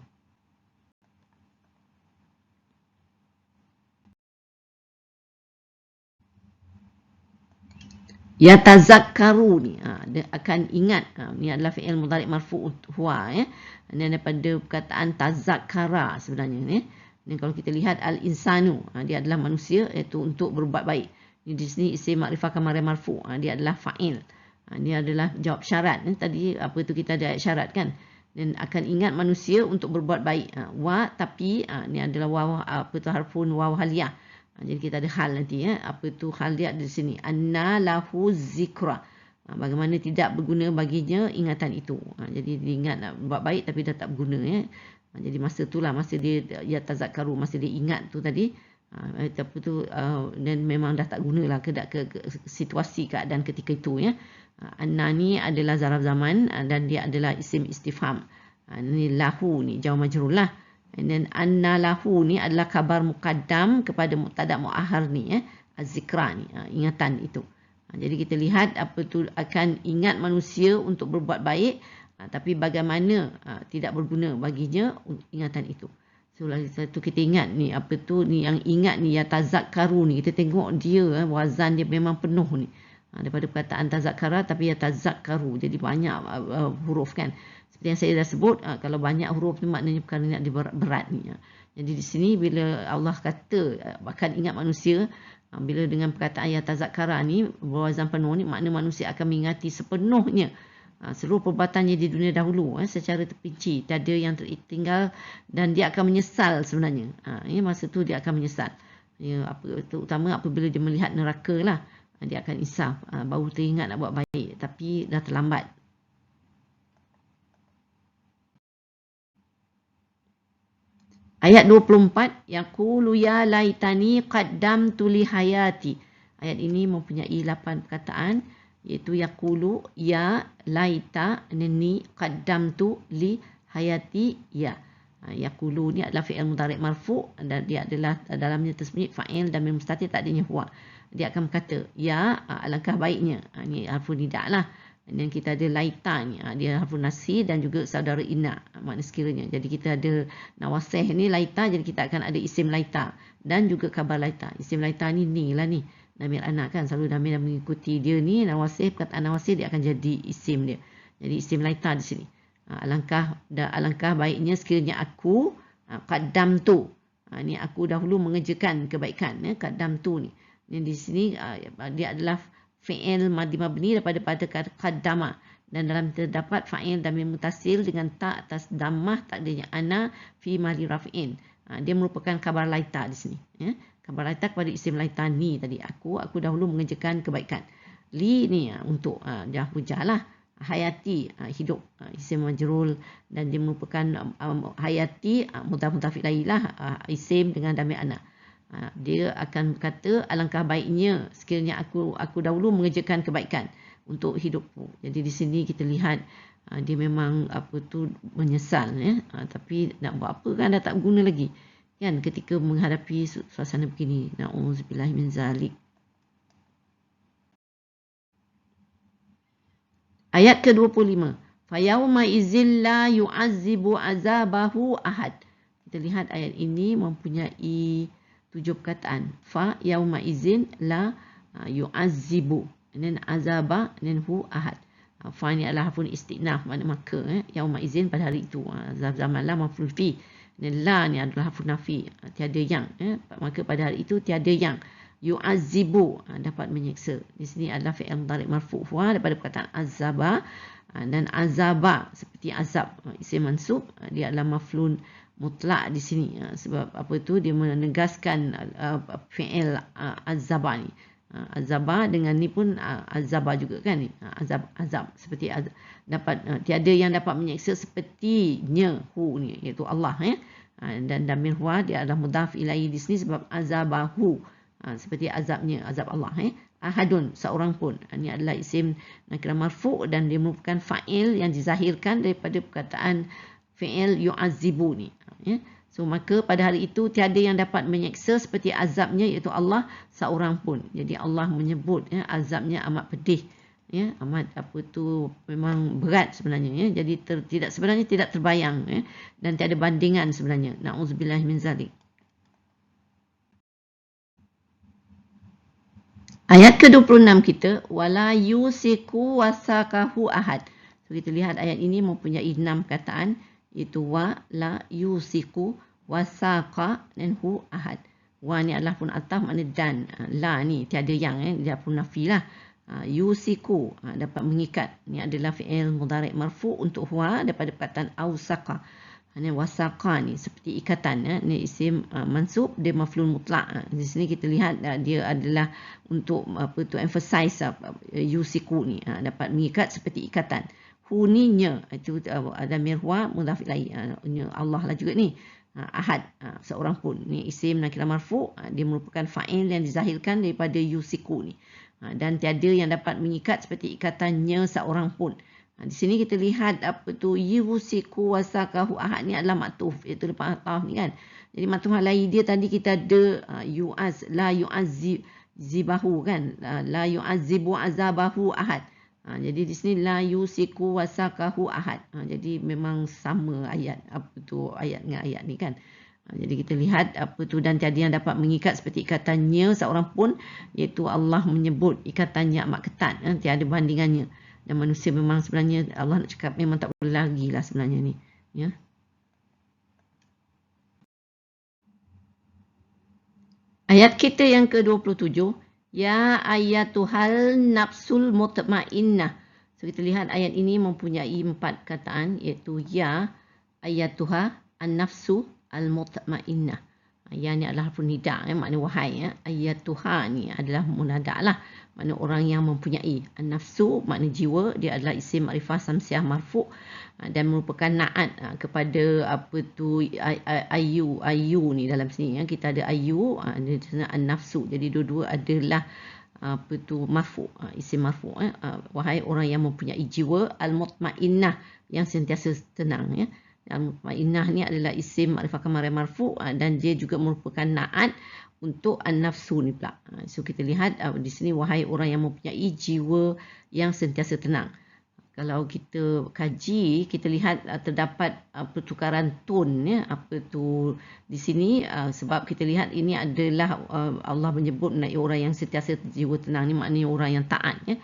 Yatazakkaru ni dia akan ingat. Ni adalah fi'il mudhari' marfu' huwa Ini daripada perkataan tazakkara sebenarnya ni. Ni kalau kita lihat al-insanu dia adalah manusia, iaitu untuk berbuat baik. Ni di sini isim makrifah kamar marfu', dia adalah fa'il. Dia adalah jawab syarat. Tadi apa tu kita ada ayat syarat kan. Dan akan ingat manusia untuk berbuat baik. Wa tapi ni adalah waw apa tu harfun waw haliyah. Jadi kita ada hal nanti apa tu hal dia ada di sini. Anna lahu zikra. Bagaimana tidak berguna baginya ingatan itu. Jadi dia ingat nak buat baik tapi dah tak berguna Jadi masa itulah masa dia tazakkaru, masa dia ingat tu tadi apa tu dan memang dah tak gunalah ke situasi keadaan ketika itu Anna ni adalah zaraf zaman dan dia adalah isim istifham. Ni lahu ni jawab majrur lah. Dan anna lahu ni adalah khabar muqaddam kepada mubtada muakhar ni az-zikra ni ingatan itu. Jadi kita lihat apa tu akan ingat manusia untuk berbuat baik tapi bagaimana tidak berguna baginya ingatan itu. So satu kita ingat ni apa tu ni yang ingat ni ya tazakkaru ni, kita tengok dia wazan dia memang penuh ni. Daripada perkataan tazakkara tapi ya tazakkaru, jadi banyak huruf kan. Seperti yang saya dah sebut, kalau banyak huruf ni maknanya perkara ni ada berat ni. Jadi di sini bila Allah kata akan ingat manusia, bila dengan perkataan ya tazakkara ni berwazan penuh ni, makna manusia akan mengingati sepenuhnya seluruh perbuatannya di dunia dahulu secara terperinci, tiada yang tertinggal, dan dia akan menyesal sebenarnya. Masa tu dia akan menyesal. Terutama apabila dia melihat neraka lah, dia akan insaf, baru teringat nak buat baik tapi dah terlambat. Ayat 24, yaqulu ya laitani qaddamtu li hayati. Ayat ini mempunyai 8 perkataan, iaitu yaqulu ya laita ni qaddamtu li hayati ya. Yaqulu ni adalah fi'il mudhari' marfu' dan dia adalah dalamnya tersembunyi fa'il dan mim mustatir tak adanya huwa. Dia akan berkata ya alangkah baiknya. Ni harfun nida lah. Dan kita ada laita ni, dia harfun nasi dan juga saudara inna, makna sekiranya. Jadi kita ada nawasih ni laita, jadi kita akan ada isim laita dan juga khabar laita. Isim laita ni lah ni damir anak kan, selalu damir yang mengikuti dia ni nawasih, perkataan nawasih dia akan jadi isim dia. Jadi isim laita di sini. Alangkah baiknya sekiranya aku qaddam tu. Ni aku dahulu mengerjakan kebaikan qaddam tu ni. Di sini dia adalah fi'il madhi mabni daripada qaddama, dan dalam terdapat fa'il damir mutasil dengan ta atas dhammah takdirnya ana fi mahli raf'in. Dia merupakan khabar laita di sini khabar laita kepada isim laita ni tadi, aku dahulu mengerjakan kebaikan. Li ni untuk hujah lah. Hayati hidup, isim majrul, dan dia merupakan hayati mudhaf ilaih lah, isim dengan damir ana. Dia akan berkata alangkah baiknya sekiranya aku dahulu mengerjakan kebaikan untuk hidupku. Jadi di sini kita lihat dia memang apa tu menyesal tapi nak buat apa kan, dah tak guna lagi kan ketika menghadapi suasana begini. Na'udzubillah min zalik. Ayat ke-25. Fayauma idzil la yu'azzibu azabahu ahad. Kita lihat ayat ini mempunyai 7 perkataan. Fa yauma izin la yu'azzibu, dan azaba dan hu ahad. Fa ni adalah harfun istinaf, makna maka yauma izin pada hari itu. Zaman la maf'ul fi, dan la ni adalah harfun nafi, tiada yang maka pada hari itu tiada yang. Yu'azzibu dapat menyiksa. Di sini adalah fi'il mudhari' marfu' daripada perkataan azaba, dan azaba seperti azab, isim mansub, dia adalah maf'ul mutlak di sini sebab apa tu dia menegaskan fi'il azaba ni Azaba dengan ni pun azaba juga kan ni. Azab seperti dapat tiada yang dapat menyeksa sepertinya hu ni iaitu Allah ya. Dan damir huwa dia adalah mudhaf ilaihi di sini sebab azabahu seperti azabnya, azab Allah ya. Ahadun seorang pun. Ini adalah isim nakirah marfu' dan dia merupakan fa'il yang dizahirkan daripada perkataan fi'il yu'azzibu ni ya. So maka pada hari itu tiada yang dapat menyeksa seperti azabnya iaitu Allah seorang pun. Jadi Allah menyebut ya, azabnya amat pedih ya, amat memang berat sebenarnya ya. Jadi sebenarnya tidak terbayang ya, dan tiada bandingan sebenarnya. Na'udzubillah min zalik. Ayat ke-26 kita wala yusiku wasakahu ahad. So kita lihat ayat ini mempunyai 6 perkataan iaitu wa, la, yusiku, wasaka dan hu ahad. Wa ni adalah pun ataf makna dan. La ni tiada yang dia pun nafi lah. Yusiku dapat mengikat. Ni adalah fi'il mudhari' marfu' untuk huwa daripada perkataan ausaka. Wasaka ni seperti ikatan ni isim mansub dia maf'ul mutlak. Di sini kita lihat dia adalah untuk emphasize yusiku ni dapat mengikat seperti ikatan. Huninya itu damir huwa mudhaf ilaihi Allah lah juga ni. Ahad seorang pun ni isim nakirah marfu' dia merupakan fa'il yang dizahirkan daripada yusiku ni. Dan tiada yang dapat mengikat seperti ikatannya seorang pun. Di sini kita lihat yusiku wasakahu ahad ni adalah maktuf iaitu lepas ataf ni kan. Jadi maktuf alaihi dia tadi kita ada la yu'azzibahu kan, la yu'azzibu azabahu ahad. Jadi di sini la yusiku wasakahu ahad. Jadi memang sama ayat ayat dengan ayat ni kan. Jadi kita lihat dan tiada yang dapat mengikat seperti ikatannya seorang pun iaitu Allah menyebut ikatannya amat ketat tiada bandingannya. Dan manusia memang sebenarnya Allah nak cakap memang tak boleh lagi lah sebenarnya ni ya. Ayat kita yang ke-27 ya ayatuhal nafsul mutmainnah. So kita lihat ayat ini mempunyai 4 kataan iaitu ya ayatuha an-nafsu al-mutmainnah. Ya ni adalah harfun nida makna wahai ya. Ayatuha ni adalah munada lah, makna orang yang mempunyai. An-nafsu makna jiwa, dia adalah isim ma'rifah samsiah marfu' dan merupakan na'at kepada ayu ni dalam sini ya. Kita ada ayu ada an-nafsu. Jadi dua-dua adalah marfu', isim marfu' wahai orang yang mempunyai jiwa al-mutmainnah yang sentiasa tenang ya. Al-mutmainnah ni adalah isim ma'rifah kamar marfu' dan dia juga merupakan na'at untuk an-nafsu ni pula. So kita lihat di sini wahai orang yang mempunyai jiwa yang sentiasa tenang. Kalau kita kaji, kita lihat terdapat pertukaran tone ya, di sini sebab kita lihat ini adalah Allah menyebut mengenai orang yang sentiasa jiwa tenang ni maknanya orang yang taat ya.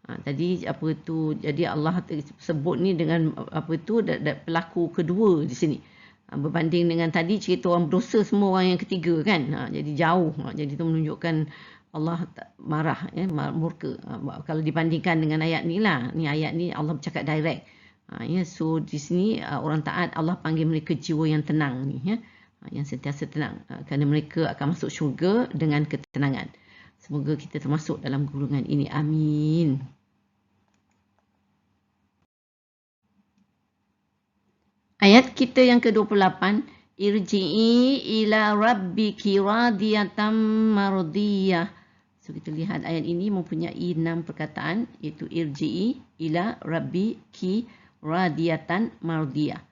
Tadi jadi Allah sebut ni dengan pelaku kedua di sini. Berbanding dengan tadi cerita orang berdosa semua orang yang ketiga kan. Jadi jauh. Jadi itu menunjukkan Allah marah ya, murka. Kalau dibandingkan dengan ayat ni lah. Ni ayat ni Allah bercakap direct. Ya, so di sini orang taat Allah panggil mereka jiwa yang tenang ni ya. Yang sentiasa tenang. Kerana mereka akan masuk syurga dengan ketenangan. Semoga kita termasuk dalam golongan ini. Amin. Ayat kita yang ke-28, irji'i ila rabbiki radiyatan mardiyah. So kita lihat ayat ini mempunyai 6 perkataan iaitu irji'i ila rabbiki radiyatan mardiyah.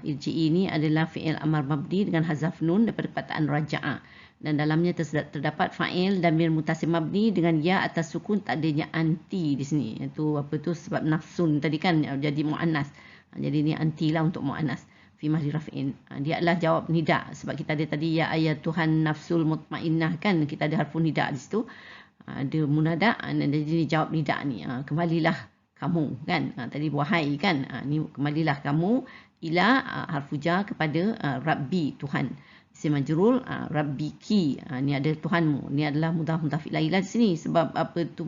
Irji'i ini adalah fi'il amar mabni dengan hazaf nun daripada perkataan raja'a. Dan dalamnya terdapat fa'il damir mutasim mabni dengan ya atas sukun, tak adanya anti di sini. Itu sebab nafsun tadi kan jadi muannas. Jadi ni anti lah untuk mu'anas fi mahli raf'in. Dia adalah jawab nida sebab kita ada tadi ya ayatuhan nafsul mutmainnah kan, kita ada harfun nida di situ. Ada munada dan jadi jawab nida ni. Kembalilah kamu kan. Tadi wahai kan. Ni kembalilah kamu ila harfu jar kepada rabbi Tuhan. Isim majrur rabbiki. Ni ada Tuhanmu. Ni adalah mudhaf ilaihi lah di sini sebab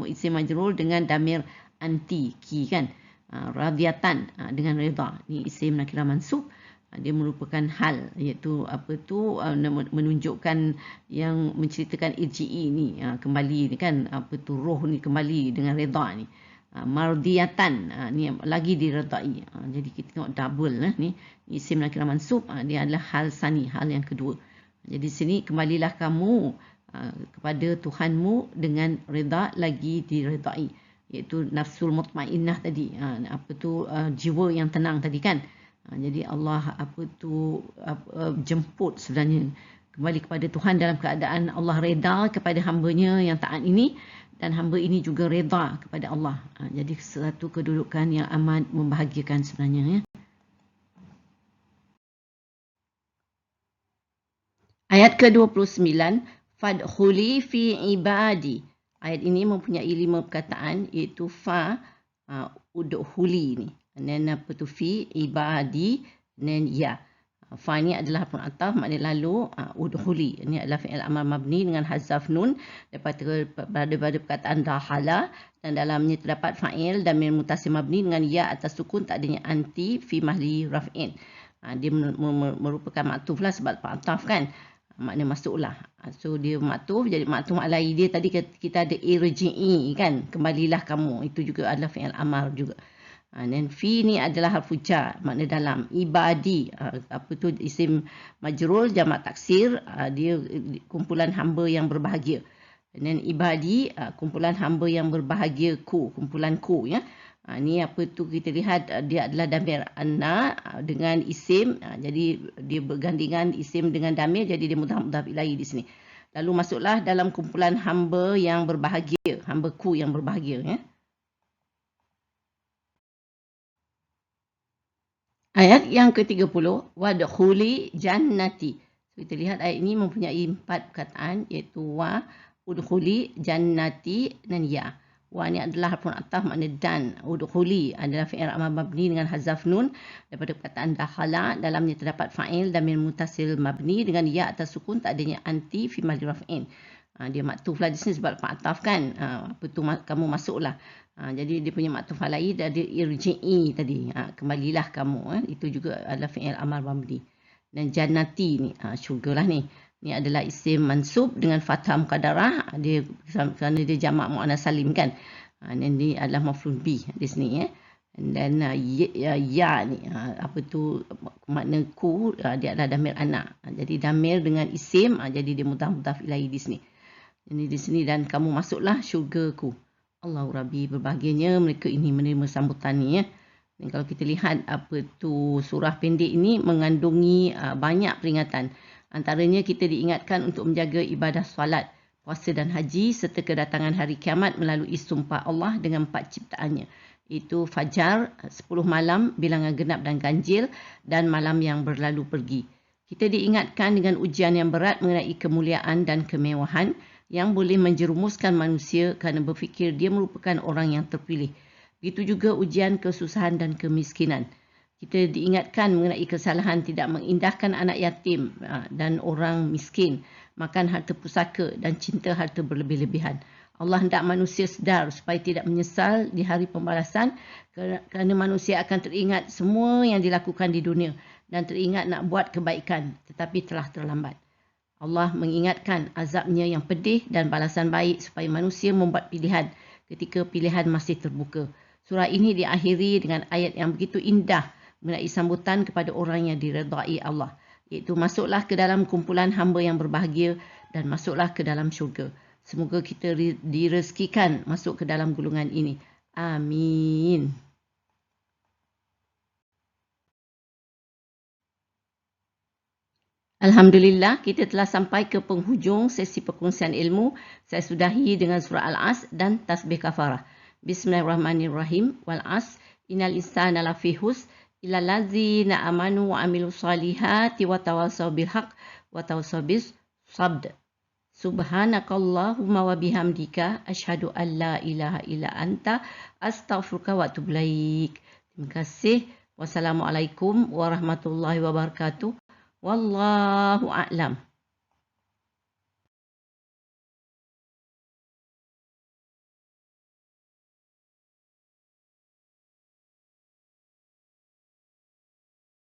isim majrur dengan damir anti ki kan. Radiyatan dengan redha. Ni isim nakirah mansub Dia merupakan hal, iaitu menunjukkan yang menceritakan irji'i ni, kembali ni kan, roh ni kembali dengan redha ni. Mardiyatan, ni lagi diredai. Jadi kita tengok double ni isim nakirah mansub, dia adalah hal sani, hal yang kedua. Jadi sini kembalilah kamu kepada Tuhanmu dengan redha, lagi diredai, iaitu nafsul mutmainnah tadi, jiwa yang tenang tadi kan. Jadi Allah jemput sebenarnya kembali kepada Tuhan dalam keadaan Allah reda kepada hamba-Nya yang taat ini, dan hamba ini juga reda kepada Allah. Jadi satu kedudukan yang amat membahagiakan sebenarnya ya. Ayat ke-29, fadkhuli fi ibadi. Ayat ini mempunyai 5 perkataan, iaitu udkhuli ni. Dan fi ibadi, dan ya. Fa ni adalah harfun ataf, maknanya lalu, udkhuli. Ini adalah fi'il amar mabni dengan hazaf nun daripada perkataan dahala, dan dalamnya terdapat fa'il damir mutasil mabni dengan ya atas sukun, tak adanya anti fi mahli raf'in. Dia merupakan maktuf lah sebab ataf kan. Makna masuklah. So dia maktuf, jadi maktuf alai dia tadi kita ada irji'i kan, kembalilah kamu. Itu juga adalah fi'il amar juga. Dan fi ni adalah harfu jar, makna dalam. Ibadi, isim majrul jamak taksir, dia kumpulan hamba yang berbahagia. Dan ibadi, kumpulan hamba yang berbahagia ku, kumpulan ku ya. Ni kita lihat dia adalah damir anna dengan isim, jadi dia bergandingan isim dengan damir, jadi dia mudhaf ilaih di sini. Lalu masuklah dalam kumpulan hamba yang berbahagia, hamba ku yang berbahagia ya. Ayat yang ke-30, wadkhuli jannati. Kita lihat ayat ini mempunyai 4 perkataan, iaitu wa, udkhuli, jannati, dan ya. Wa ni adalah harfun ataf, makna dan. Udkhuli adalah fi'il amar mabni dengan hazaf nun daripada perkataan dakhala, dalamnya terdapat fa'il damir mutasil mabni dengan ya atas sukun, tak adanya anti fi mahli raf'in. Dia maktuf lah di sini sebab ataf kan. Kamu masuklah. Jadi dia punya maktuf alai dari irji'i tadi, kembalilah kamu. Itu juga adalah fi'il amar mabni. Dan jannati ni, syurga lah ni. Ni adalah isim mansub dengan fathah muqaddarah, dia kerana dia jamak muannas salim kan. Dan dia adalah maf'ul bih di sini ya. Dan ya ni makna ku, dia adalah damir anak. Jadi damir dengan isim, jadi dia mudhaf ilaih di sini. Jadi di sini, dan kamu masuklah syurgaku. Allahu Rabbi, berbahagianya mereka ini menerima sambutan ni ya. Dan kalau kita lihat surah pendek ini mengandungi banyak peringatan. Antaranya kita diingatkan untuk menjaga ibadah solat, puasa dan haji serta kedatangan hari kiamat melalui sumpah Allah dengan 4 ciptaannya. Itu fajar, 10 malam, bilangan genap dan ganjil, dan malam yang berlalu pergi. Kita diingatkan dengan ujian yang berat mengenai kemuliaan dan kemewahan yang boleh menjerumuskan manusia kerana berfikir dia merupakan orang yang terpilih. Begitu juga ujian kesusahan dan kemiskinan. Kita diingatkan mengenai kesalahan tidak mengindahkan anak yatim dan orang miskin, makan harta pusaka dan cinta harta berlebih-lebihan. Allah hendak manusia sedar supaya tidak menyesal di hari pembalasan, kerana manusia akan teringat semua yang dilakukan di dunia dan teringat nak buat kebaikan tetapi telah terlambat. Allah mengingatkan azabnya yang pedih dan balasan baik supaya manusia membuat pilihan ketika pilihan masih terbuka. Surah ini diakhiri dengan ayat yang begitu indah mengenai sambutan kepada orang yang diredai Allah, iaitu masuklah ke dalam kumpulan hamba yang berbahagia dan masuklah ke dalam syurga. Semoga kita direzekikan masuk ke dalam golongan ini. Amin. Alhamdulillah, kita telah sampai ke penghujung sesi perkongsian ilmu. Saya sudahi dengan surah Al-As dan tasbih kafarah. Bismillahirrahmanirrahim. Wal-As, innal insana lafi khusr illa allazina amanu wa amilus solihati wa tawasaw bil haqq wa tawasaw bis sabr. Subhanakallahumma wa bihamdika asyhadu an la ilaha illa anta astaghfiruka wa atubu ilaik. Terima kasih. Wassalamualaikum warahmatullahi wabarakatuh. Wallahu a'lam.